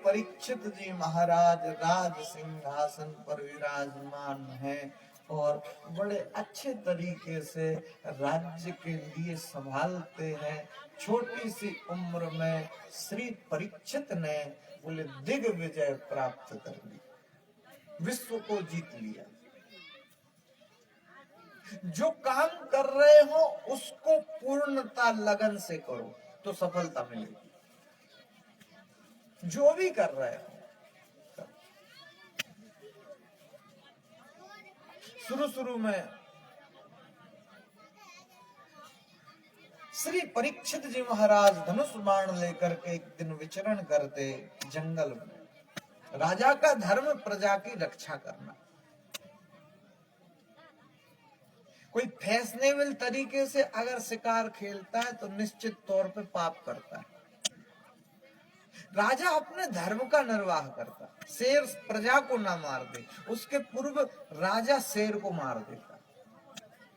A: परीक्षित जी महाराज राज सिंहासन पर विराजमान है और बड़े अच्छे तरीके से राज्य के लिए संभालते हैं। छोटी सी उम्र में श्री परीक्षित ने बोले दिग्विजय प्राप्त कर ली। विश्व को जीत लिया। जो काम कर रहे हो उसको पूर्णता लगन से करो तो सफलता मिलेगी। जो भी कर रहे हो, शुरू में श्री परीक्षित जी महाराज धनुष बाण लेकर के एक दिन विचरण करते जंगल में। राजा का धर्म प्रजा की रक्षा करना। कोई फैशनेबल तरीके से अगर शिकार खेलता है तो निश्चित तौर पे पाप करता है। राजा अपने धर्म का निर्वाह करता। शेर प्रजा को ना मार दे, उसके पूर्व राजा शेर को मार देता।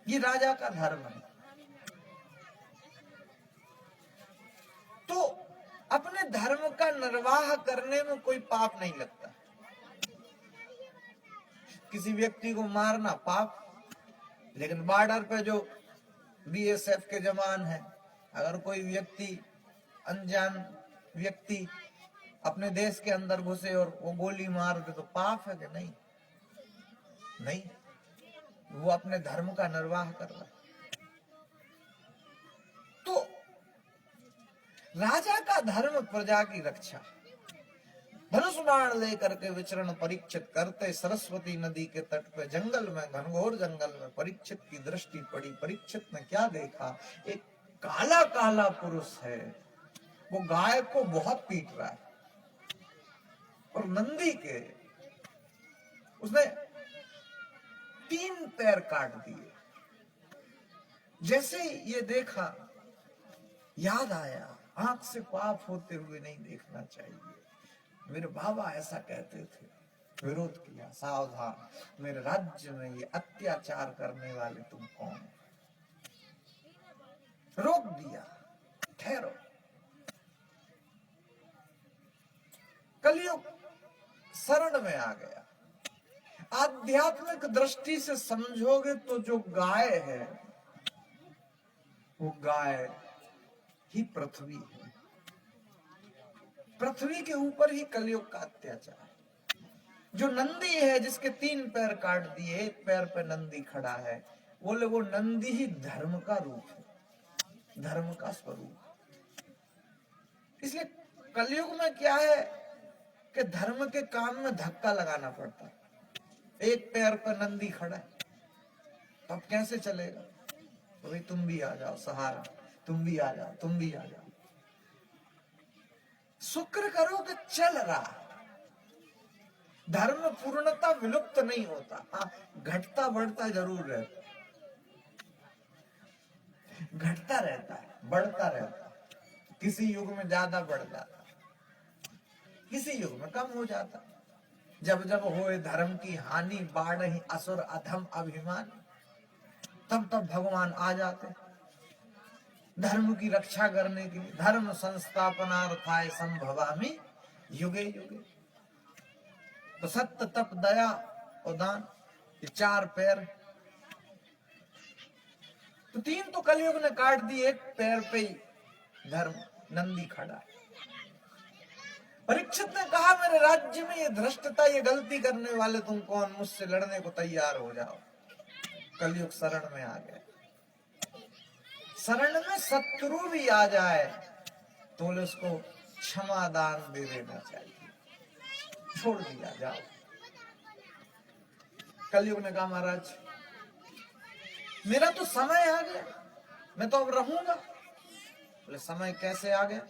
A: ये राजा का धर्म है। तो अपने धर्म का निर्वाह करने में कोई पाप नहीं लगता। किसी व्यक्ति को मारना पाप, लेकिन बॉर्डर पे जो बीएसएफ के जवान हैं, अगर कोई व्यक्ति अनजान व्यक्ति अपने देश के अंदर घुसे और वो गोली मार दे तो पाप है कि नहीं? नहीं, वो अपने धर्म का निर्वाह कर रहा है। तो राजा का धर्म प्रजा की रक्षा। धनुष बाण लेकर के विचरण परीक्षित करते सरस्वती नदी के तट पे जंगल में, घनघोर जंगल में परीक्षित की दृष्टि पड़ी। परीक्षित ने क्या देखा? एक काला काला पुरुष है, वो गाय को बहुत पीट रहा है और नंदी के उसने 3 पैर काट दिए। जैसे ये देखा, याद आया, आंख से पाप होते हुए नहीं देखना चाहिए। मेरे बाबा ऐसा कहते थे। विरोध किया, सावधान, मेरे राज्य में ये अत्याचार करने वाले तुम कौन? रोक दिया, ठहरो। कलयुग शरण में आ गया। आध्यात्मिक दृष्टि से समझोगे तो जो गाय है वो गाय ही पृथ्वी है। पृथ्वी के ऊपर ही कलयुग का अत्याचार। जो नंदी है जिसके 3 पैर काट दिए, 1 पैर पे नंदी खड़ा है, बोले वो नंदी ही धर्म का रूप है, धर्म का स्वरूप। इसलिए कलयुग में क्या है कि धर्म के काम में धक्का लगाना पड़ता है। 1 पैर पर नंदी खड़ा है, तो अब कैसे चलेगा? तो भाई तुम भी आ जाओ सहारा, तुम भी आ जाओ, तुम भी आ जाओ। शुक्र करो कि चल रहा। धर्म पूर्णता विलुप्त नहीं होता, हाँ घटता बढ़ता जरूर रहता, घटता रहता है, बढ़ता रहता है। किसी युग में ज्यादा बढ़ जाता, किसी युग में कम हो जाता। जब जब होए धर्म की हानि, बाढ़ ही असुर अधम अभिमान, तब तब भगवान आ जाते धर्म की रक्षा करने के लिए। धर्म संस्थापनार्थाय संभवामि युगे युगे। तो सत्य, तप, दया और दान, ये 4 पैर। तो 3 तो कलयुग ने काट दिए, 1 पैर पे ही धर्म नंदी खड़ा है। परीक्षित ने कहा मेरे राज्य में ये धृष्टता, ये गलती करने वाले तुम कौन? मुझसे लड़ने को तैयार हो जाओ। कलयुग शरण में आ गए। शरण में शत्रु भी आ जाए तो उसको क्षमा दान दे देना चाहिए, छोड़ दिया जाओ। कलयुग ने कहा महाराज मेरा तो समय आ गया, मैं तो अब रहूंगा। बोले समय कैसे आ गया?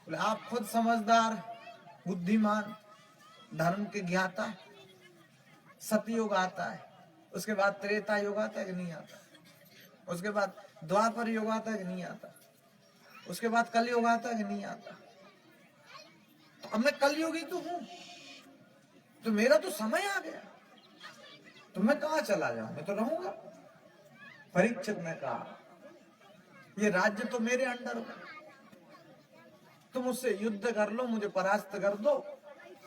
A: बोले आप खुद समझदार, बुद्धिमान, धर्म के ज्ञाता। सतयुग आता है, उसके बाद त्रेता युग आता है कि नहीं आता? उसके बाद द्वापर युग आता है कि नहीं आता? उसके बाद कलयुग आता है कि नहीं आता? तो अब मैं कलयुगी तो हूं, तो मेरा तो समय आ गया, तो मैं कहां चला जाऊं? मैं तो रहूंगा। परीक्षित ने कहा ये राज्य तो मेरे अंडर है, तुम उससे युद्ध कर लो, मुझे परास्त कर दो,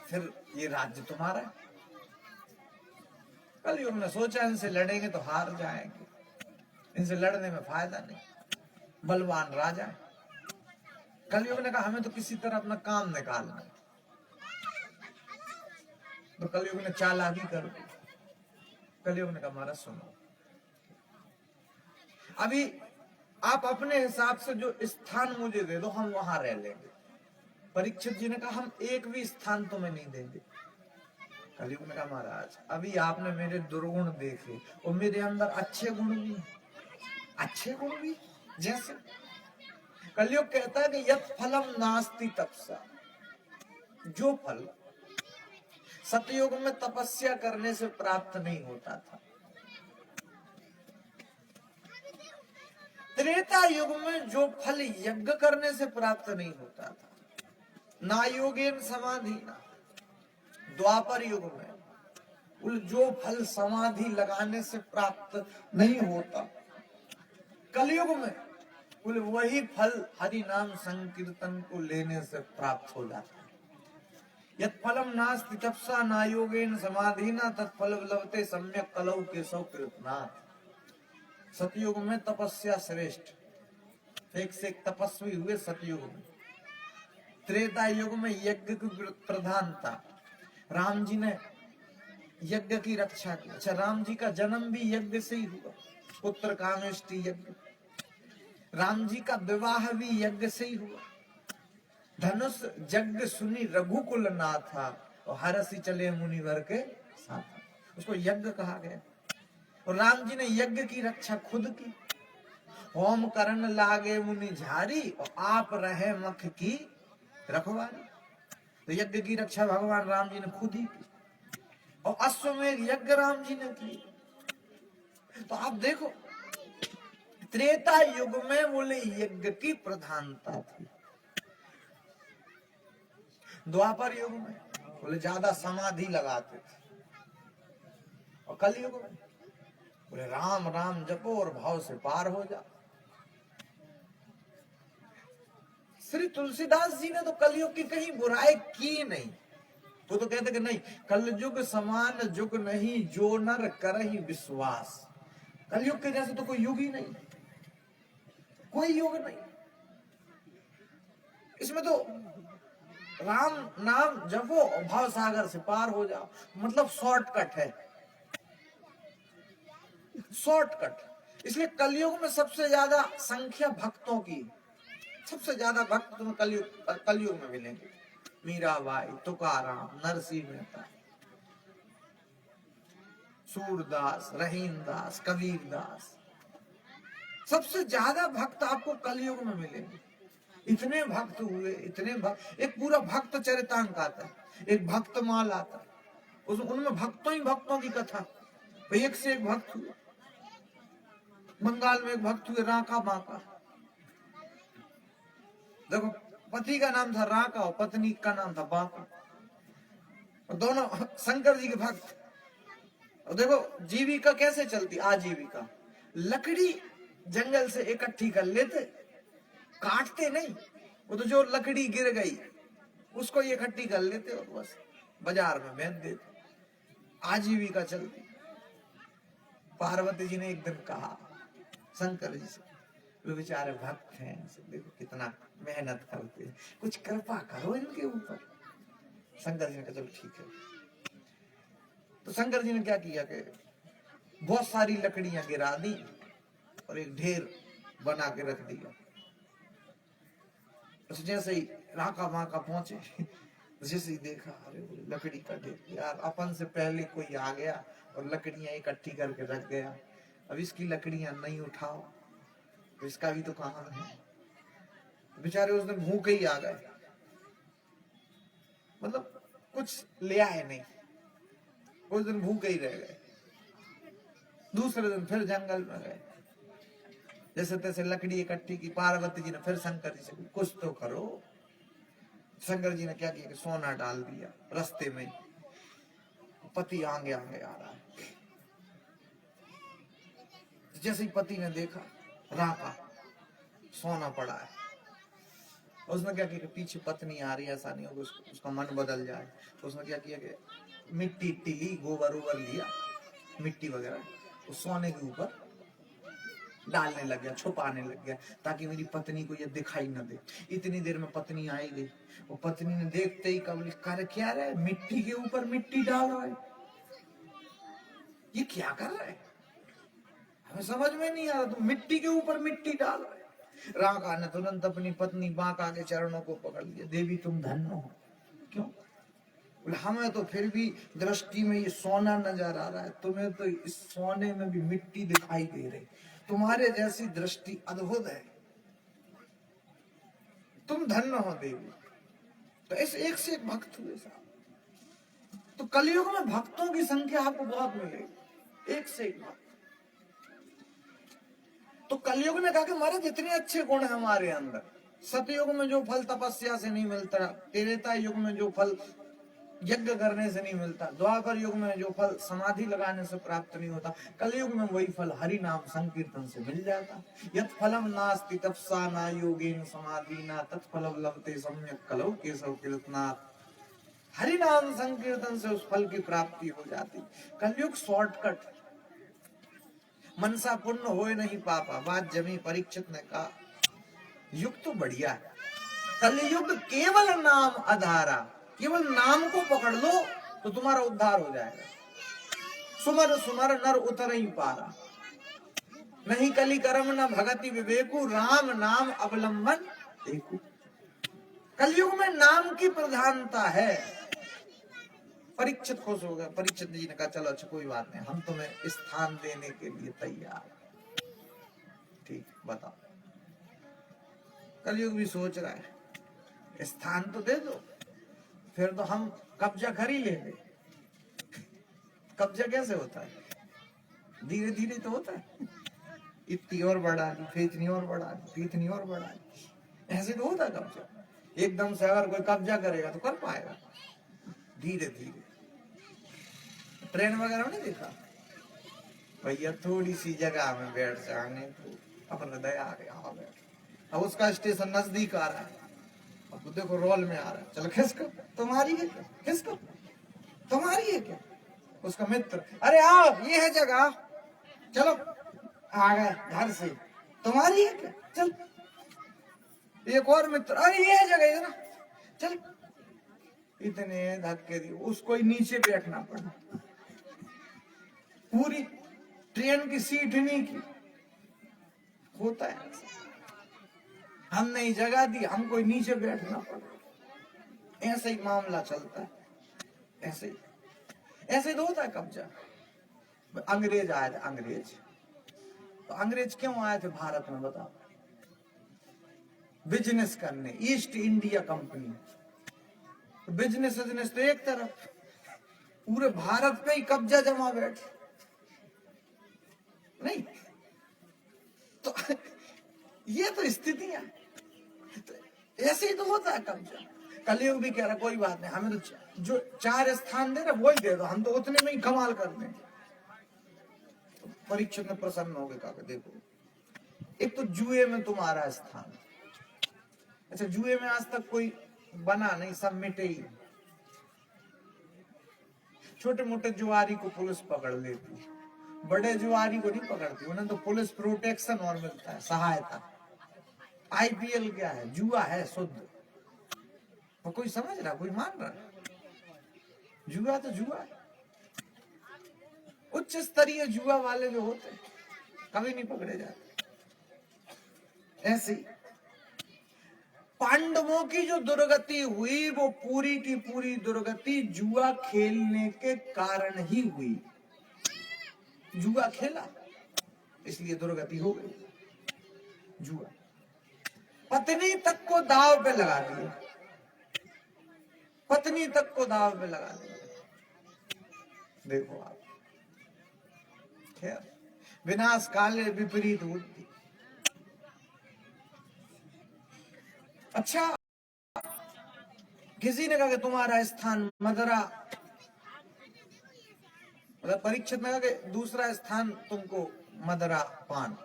A: फिर ये राज्य तुम्हारा है। कलयुग ने सोचा इनसे लड़ेंगे तो हार जाएंगे, इनसे लड़ने में फायदा नहीं, बलवान राजा है। कलयुग ने कहा हमें तो किसी तरह अपना काम निकालना है। तो कलयुग ने चालाकी कर दी। कलयुग ने कहा महाराज सुनो, अभी आप अपने हिसाब से जो स्थान मुझे दे दो, हम वहां रह लेंगे। परीक्षित जी ने कहा हम एक भी स्थान तुम्हें नहीं देंगे। कलयुग ने कहा महाराज अभी आपने मेरे दुर्गुण देखे और मेरे अंदर अच्छे गुण भी, अच्छे गुण भी। जैसे कलयुग कहता है कि यत् फलम नास्ति तपसा, जो फल सतयुग में तपस्या करने से प्राप्त नहीं होता था, त्रेता युग में जो फल यज्ञ करने से प्राप्त नहीं होता था, ना योगेन समाधि ना, द्वापर युग में जो फल समाधि लगाने से प्राप्त नहीं होता, कलयुग में वही फल हरि नाम संकीर्तन को लेने से प्राप्त हो जाता है। यत् फलम नास्ति तपसा ना योगेन समाधिना तत्फल लभते सम्यक कलौ केशव कृतनाथ। सतयुग में तपस्या श्रेष्ठ, एक से एक तपस्वी हुए सतयुग में। त्रेता युग में यज्ञ की प्रधानता, राम जी ने यज्ञ की रक्षा की। अच्छा, राम जी का जन्म भी यज्ञ से ही हुआ, पुत्र कामेष्टि यज्ञ। राम जी का विवाह भी यज्ञ से ही हुआ। धनुष यज्ञ सुनी रघुकुल नाथा और हरसी चले मुनिवर के साथ, उसको यज्ञ कहा गया। और राम जी ने यज्ञ की रक्षा खुद की। होम करन लागे मुनि झारी और आप रहे मख की रखवारी। तो यज्ञ की रक्षा भगवान राम जी ने खुद ही की और अश्वमेध यज्ञ राम जी ने की। तो आप देखो त्रेता युग में बोले यज्ञ की प्रधानता थी, द्वापर युग में बोले ज्यादा समाधि लगाते थे, और कलयुग में बोले राम राम जपो और भाव से पार हो जा। श्री तुलसीदास जी ने तो कलयुग की कहीं बुराई की नहीं। वो तो कहते कि नहीं, कलयुग समान जुग नहीं जो नर करहि विश्वास। कलयुग के जैसे तो कोई युग ही नहीं, कोई युग नहीं। इसमें तो राम नाम जपो और भाव सागर से पार हो जाओ, मतलब शॉर्टकट है, शॉर्टकट। इसलिए कलयुग में सबसे ज्यादा संख्या भक्तों की, सबसे ज्यादा भक्त तुम्हें कलयुग में मिलेंगे। मीराबाई, तुकाराम, नरसिंह मेहता, सूरदास, रहीमदास, कबीरदास, सबसे ज्यादा भक्त आपको कलयुग में मिलेंगे। इतने भक्त हुए, इतने भक्त। एक पूरा भक्त चरितांक आता है, एक भक्त माल आता है, उनमें भक्तों ही भक्तों की कथा, एक से एक भक्त हुए। बंगाल में एक भक्त हुए राका बाका। देखो, पति का नाम था राका और पत्नी का नाम था बाका, और दोनों शंकर जी के भक्त। और देखो जीविका कैसे चलती, आजीविका। लकड़ी जंगल से इकट्ठी कर लेते, काटते नहीं, वो तो जो लकड़ी गिर गई उसको इकट्ठी कर लेते और बस बाजार में बेच देते, आजीविका चलती। पार्वती जी ने एक दिन कहा शंकर जी से, वे बेचारे भक्त हैं, देखो कितना मेहनत करते हैं, कुछ कृपा करो इनके ऊपर। शंकर जी ने कहा चलो ठीक है। तो शंकर जी ने क्या किया कि बहुत सारी लकड़ियां गिरा दी और एक ढेर बना के रख दिया। तो जैसे ही राका माका पहुंचे, जैसे ही देखा, अरे लकड़ी का ढेर, यार अपन से पहले कोई आ गया और लकड़ियां इकट्ठी करके रख गया, अब इसकी लकड़ियां नहीं उठाओ तो इसका भी तो काम है। बेचारे उस दिन भूखे ही आ गए, मतलब कुछ ले आए नहीं, उस दिन भूखे ही रह गए। दूसरे दिन फिर जंगल में गए, जैसे तैसे लकड़ी इकट्ठी की। पार्वती जी ने फिर शंकर जी से कुछ तो करो। शंकर जी ने क्या किया कि सोना डाल दिया रास्ते में, पति आगे आगे आ रहा है। जैसे ही पति ने देखा राका सोना पड़ा है, उसने क्या किया कि पीछे पत्नी आ रही है, ऐसा नहीं होगा उसका मन बदल जाए। तो उसने क्या किया कि मिट्टी ली, गोबर उबर लिया, मिट्टी वगैरह, उस सोने के ऊपर डालने लग गया, छुपाने लग गया ताकि मेरी पत्नी को ये दिखाई न दे। इतनी देर में पत्नी आई गई, वो पत्नी ने देखते ही कब कर क्या रहा है, मिट्टी के ऊपर मिट्टी डाल रहा है, ये क्या कर रहा है, हमें समझ में नहीं आ रहा, तो मिट्टी के ऊपर मिट्टी डाल रहा है। राका ने तुरंत अपनी पत्नी बांका के चरणों को पकड़ लिया, देवी तुम धन्य हो। क्यों? हमें तो फिर भी दृष्टि में ये सोना नजर आ रहा है, तुम्हें तो इस सोने में भी मिट्टी दिखाई दे रही, तुम्हारे जैसी दृष्टि अद्भुत है, तुम धन्य हो देवी। तो ऐसे एक से एक भक्त हुए साहब। तो कलयुग में भक्तों की संख्या आपको बहुत मिलेगी, एक से एक भक्त। तो कलयुग ने कहा कि महाराज इतने अच्छे गुण है हमारे अंदर, सतयुग में जो फल तपस्या से नहीं मिलता, त्रेता युग में जो फल यज्ञ करने से नहीं मिलता, द्वापर युग में जो फल समाधि लगाने से प्राप्त नहीं होता, कलयुग में वही फल हरि नाम संकीर्तन से मिल जाता। यत् फलम नास्ति तपसा न योगेन समाधिना तत्फलम लभते सम्यक कलौ केशव कीर्तनात्। हरि नाम संकीर्तन से उस फल की प्राप्ति हो जाती। कलयुग शॉर्टकट, मनसा पूर्ण होए नहीं पापा, बात जमी परीक्षित ने कहा। युग तो बढ़िया है, कलयुग केवल नाम आधारा, केवल नाम को पकड़ लो तो तुम्हारा उद्धार हो जाएगा। सुमर सुमर नर उतर ही पारा, नहीं कली कर्म न भगति विवेकु, राम नाम अवलंबन देखो। कलयुग में नाम की प्रधानता है। परीक्षित खुश हो गया, परीक्षित जी ने कहा चलो अच्छा कोई बात नहीं, हम तुम्हें स्थान देने के लिए तैयार। ठीक, बताओ। कलयुग भी सोच रहा है स्थान तो दे दो, फिर तो हम कब्जा कर ही लेंगे। कब्जा कैसे होता है? धीरे धीरे तो होता है, इतनी और बढ़ा दी, फिर इतनी और बढ़ा दी, फिर इतनी और बढ़ा दी, ऐसे तो होता है कब्जा। एकदम से अगर कोई कब्जा करेगा तो कर पाएगा, धीरे धीरे। ट्रेन वगैरह नहीं देखा भैया, थोड़ी सी जगह में बैठ जाने तो अपना दया आ गया, आ गया। अब उसका स्टेशन नजदीक आ रहा है, अब तो देखो रोल में आ रहा है, चलो खिसको, तुम्हारी है क्या, खिसको, तुम्हारी है क्या। उसका मित्र, अरे आओ ये है जगह, चलो आ गए घर से, तुम्हारी है क्या, चल। एक और मित्र, अरे ये है जगह इधर, चल। इतने धक्के दिए, उसको ही नीचे बैठना पड़ा, पूरी ट्रेन की सीट नहीं की। होता है, हमने ही जगह दी, हमको नीचे बैठना पड़ा। ऐसे ही मामला चलता है, ऐसे ही, ऐसे तो होता है कब्जा। अंग्रेज आए थे, अंग्रेज तो अंग्रेज क्यों आए थे भारत में बताओ? बिजनेस करने, ईस्ट इंडिया कंपनी। तो बिजनेस बिजनेस तो एक तरफ, पूरे भारत पे ही कब्जा जमा बैठे नहीं। तो ये तो स्थितियां, तो ऐसे ही तो होता है कब्जा। कलयुग भी कह रहा कोई बात नहीं, हमें तो जो 4 स्थान दे रहे वही दे दो, हम तो उतने में ही कमाल कर दें। तो परीक्षित में प्रसन्न हो गए, कहा देखो एक तो जुए में तुम्हारा स्थान, अच्छा जुए में आज तक कोई बना नहीं, सब मिटे ही। छोटे मोटे जुआरी को पुलिस पकड़ लेती, बड़े जुआरी को नहीं पकड़ती, उन्हें तो पुलिस प्रोटेक्शन और मिलता है, सहायता। आईपीएल क्या है? जुआ है शुद्ध। तो कोई समझ रहा, कोई मान रहा? जुआ तो जुआ है। उच्च स्तरीय जुआ वाले जो होते हैं कभी नहीं पकड़े जाते। ऐसे पांडवों की जो दुर्गति हुई, वो पूरी की पूरी दुर्गति जुआ खेलने के कारण ही हुई। जुआ खेला इसलिए दुर्गति हो गई। जुआ पत्नी तक को दाव पे लगा दिया, पत्नी तक को दाव पे लगा दिया। देखो आप, खैर विनाश काले विपरीत बुद्धि। अच्छा, किसी ने कहा कि तुम्हारा स्थान मदरा, मतलब परीक्षित ने कहा कि दूसरा स्थान तुमको मदरा पान।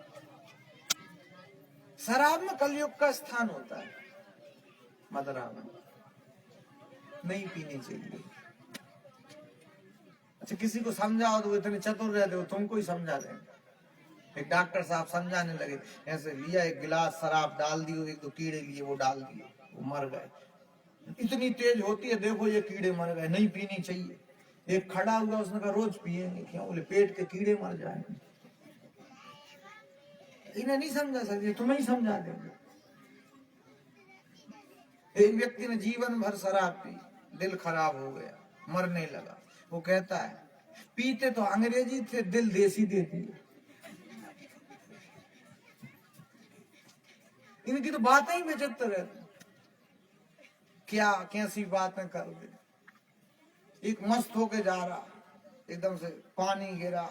A: शराब में कलयुग का स्थान होता है, मदरा में नहीं पीनी चाहिए। अच्छा किसी को समझाओ तो इतने चतुर रहते हो, तुमको ही समझा देंगे। एक डॉक्टर साहब समझाने लगे, ऐसे लिया एक गिलास शराब डाल दी, एक दो कीड़े लिए वो डाल दिए, वो मर गए। इतनी तेज होती है, देखो ये कीड़े मर गए, नहीं पीनी चाहिए। एक खड़ा हुआ, उसने कहा रोज पिएंगे। क्यों? बोले पेट के कीड़े मर जाएंगे। इन्हें नहीं समझा सकते, तुम्हें ही समझा देंगे। एक व्यक्ति ने जीवन भर शराब पी, दिल खराब हो गया, मरने लगा। वो कहता है पीते तो अंग्रेजी थे, दिल देसी दे दिए। इनकी तो बातें ही विचित्र रहती, क्या कैसी बातें कर दे। एक मस्त होके जा रहा, एकदम से पानी गिरा,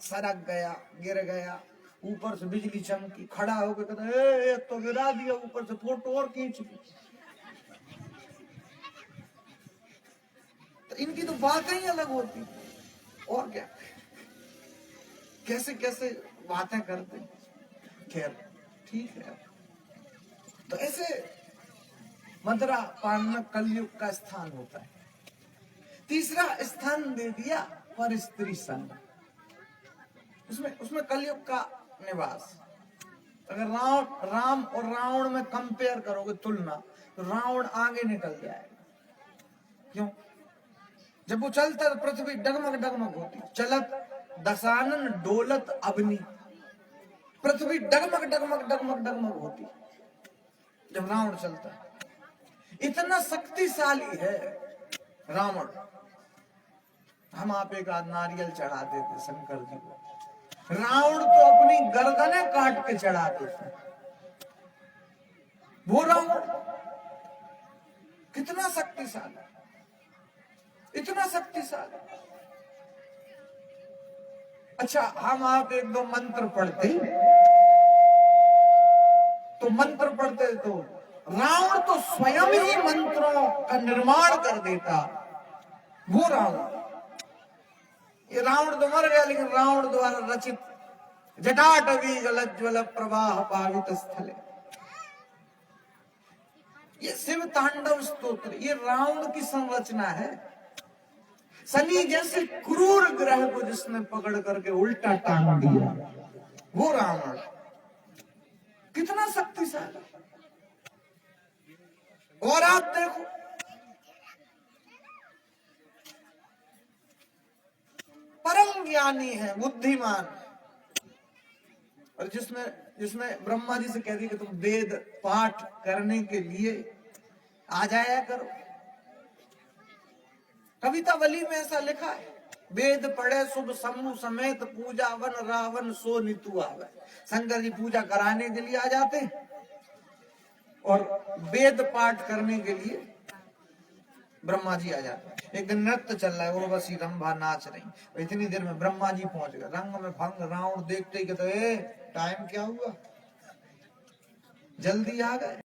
A: सड़क गया, गिर गया, ऊपर से बिजली चमकी, खड़ा होकर कहता एक तो गिरा दिया, ऊपर से फोटो और खींच ली। तो इनकी तो बातें ही अलग होती, और क्या कैसे कैसे बातें करते। खैर ठीक है। तो ऐसे मदरा पान में कलयुग का स्थान होता है। तीसरा स्थान दे दिया पर स्त्री संग, उसमें उसमें कलयुग का निवास। अगर राम और रावण में कंपेयर करोगे, तुलना, तो रावण आगे निकल जाएगा। क्यों? जब वो चलता तो पृथ्वी डगमग डगमग होती, चलत दशानन डोलत अग्नि, पृथ्वी डगमग डगमग डगमग डगमग होती जब रावण चलता है। इतना शक्तिशाली है रावण। हम आप एक आध नारियल चढ़ा देते शंकर जी को, रावण तो अपनी गर्दनें काट के चढ़ाते थे। वो रावण कितना शक्तिशाली, इतना शक्तिशाली। अच्छा, हम आप एक दो मंत्र पढ़ते, तो मंत्र पढ़ते तो रावण तो स्वयं ही मंत्रों का निर्माण कर देता। वो रावण, ये रावण तो मर गया, लेकिन रावण द्वारा रचित जटाटवी गलज्वल प्रवाह पावित स्थले, ये शिव तांडव स्तोत्र, ये रावण की संरचना है। शनि जैसे क्रूर ग्रह को जिसने पकड़ करके उल्टा टांग दिया, वो रावण कितना शक्तिशाली। और आप देखो, परम ज्ञानी है, बुद्धिमान, और जिसने ब्रह्मा जी से कह दिया कि तुम वेद पाठ करने के लिए आ जाया करो। कविता वली में ऐसा लिखा है, वेद पढ़े शुभ समूह समेत, पूजा वन रावण सो नितु आवे। शंकर जी पूजा कराने के लिए आ जाते और वेद पाठ करने के लिए ब्रह्मा जी आ जाते। एक दिन नृत्य चल रहा है, उर्वशी रंभा नाच रही, इतनी देर में ब्रह्मा जी पहुंच गए। रंग में भंग रावण देखते ही कहते टाइम क्या हुआ, जल्दी आ गए।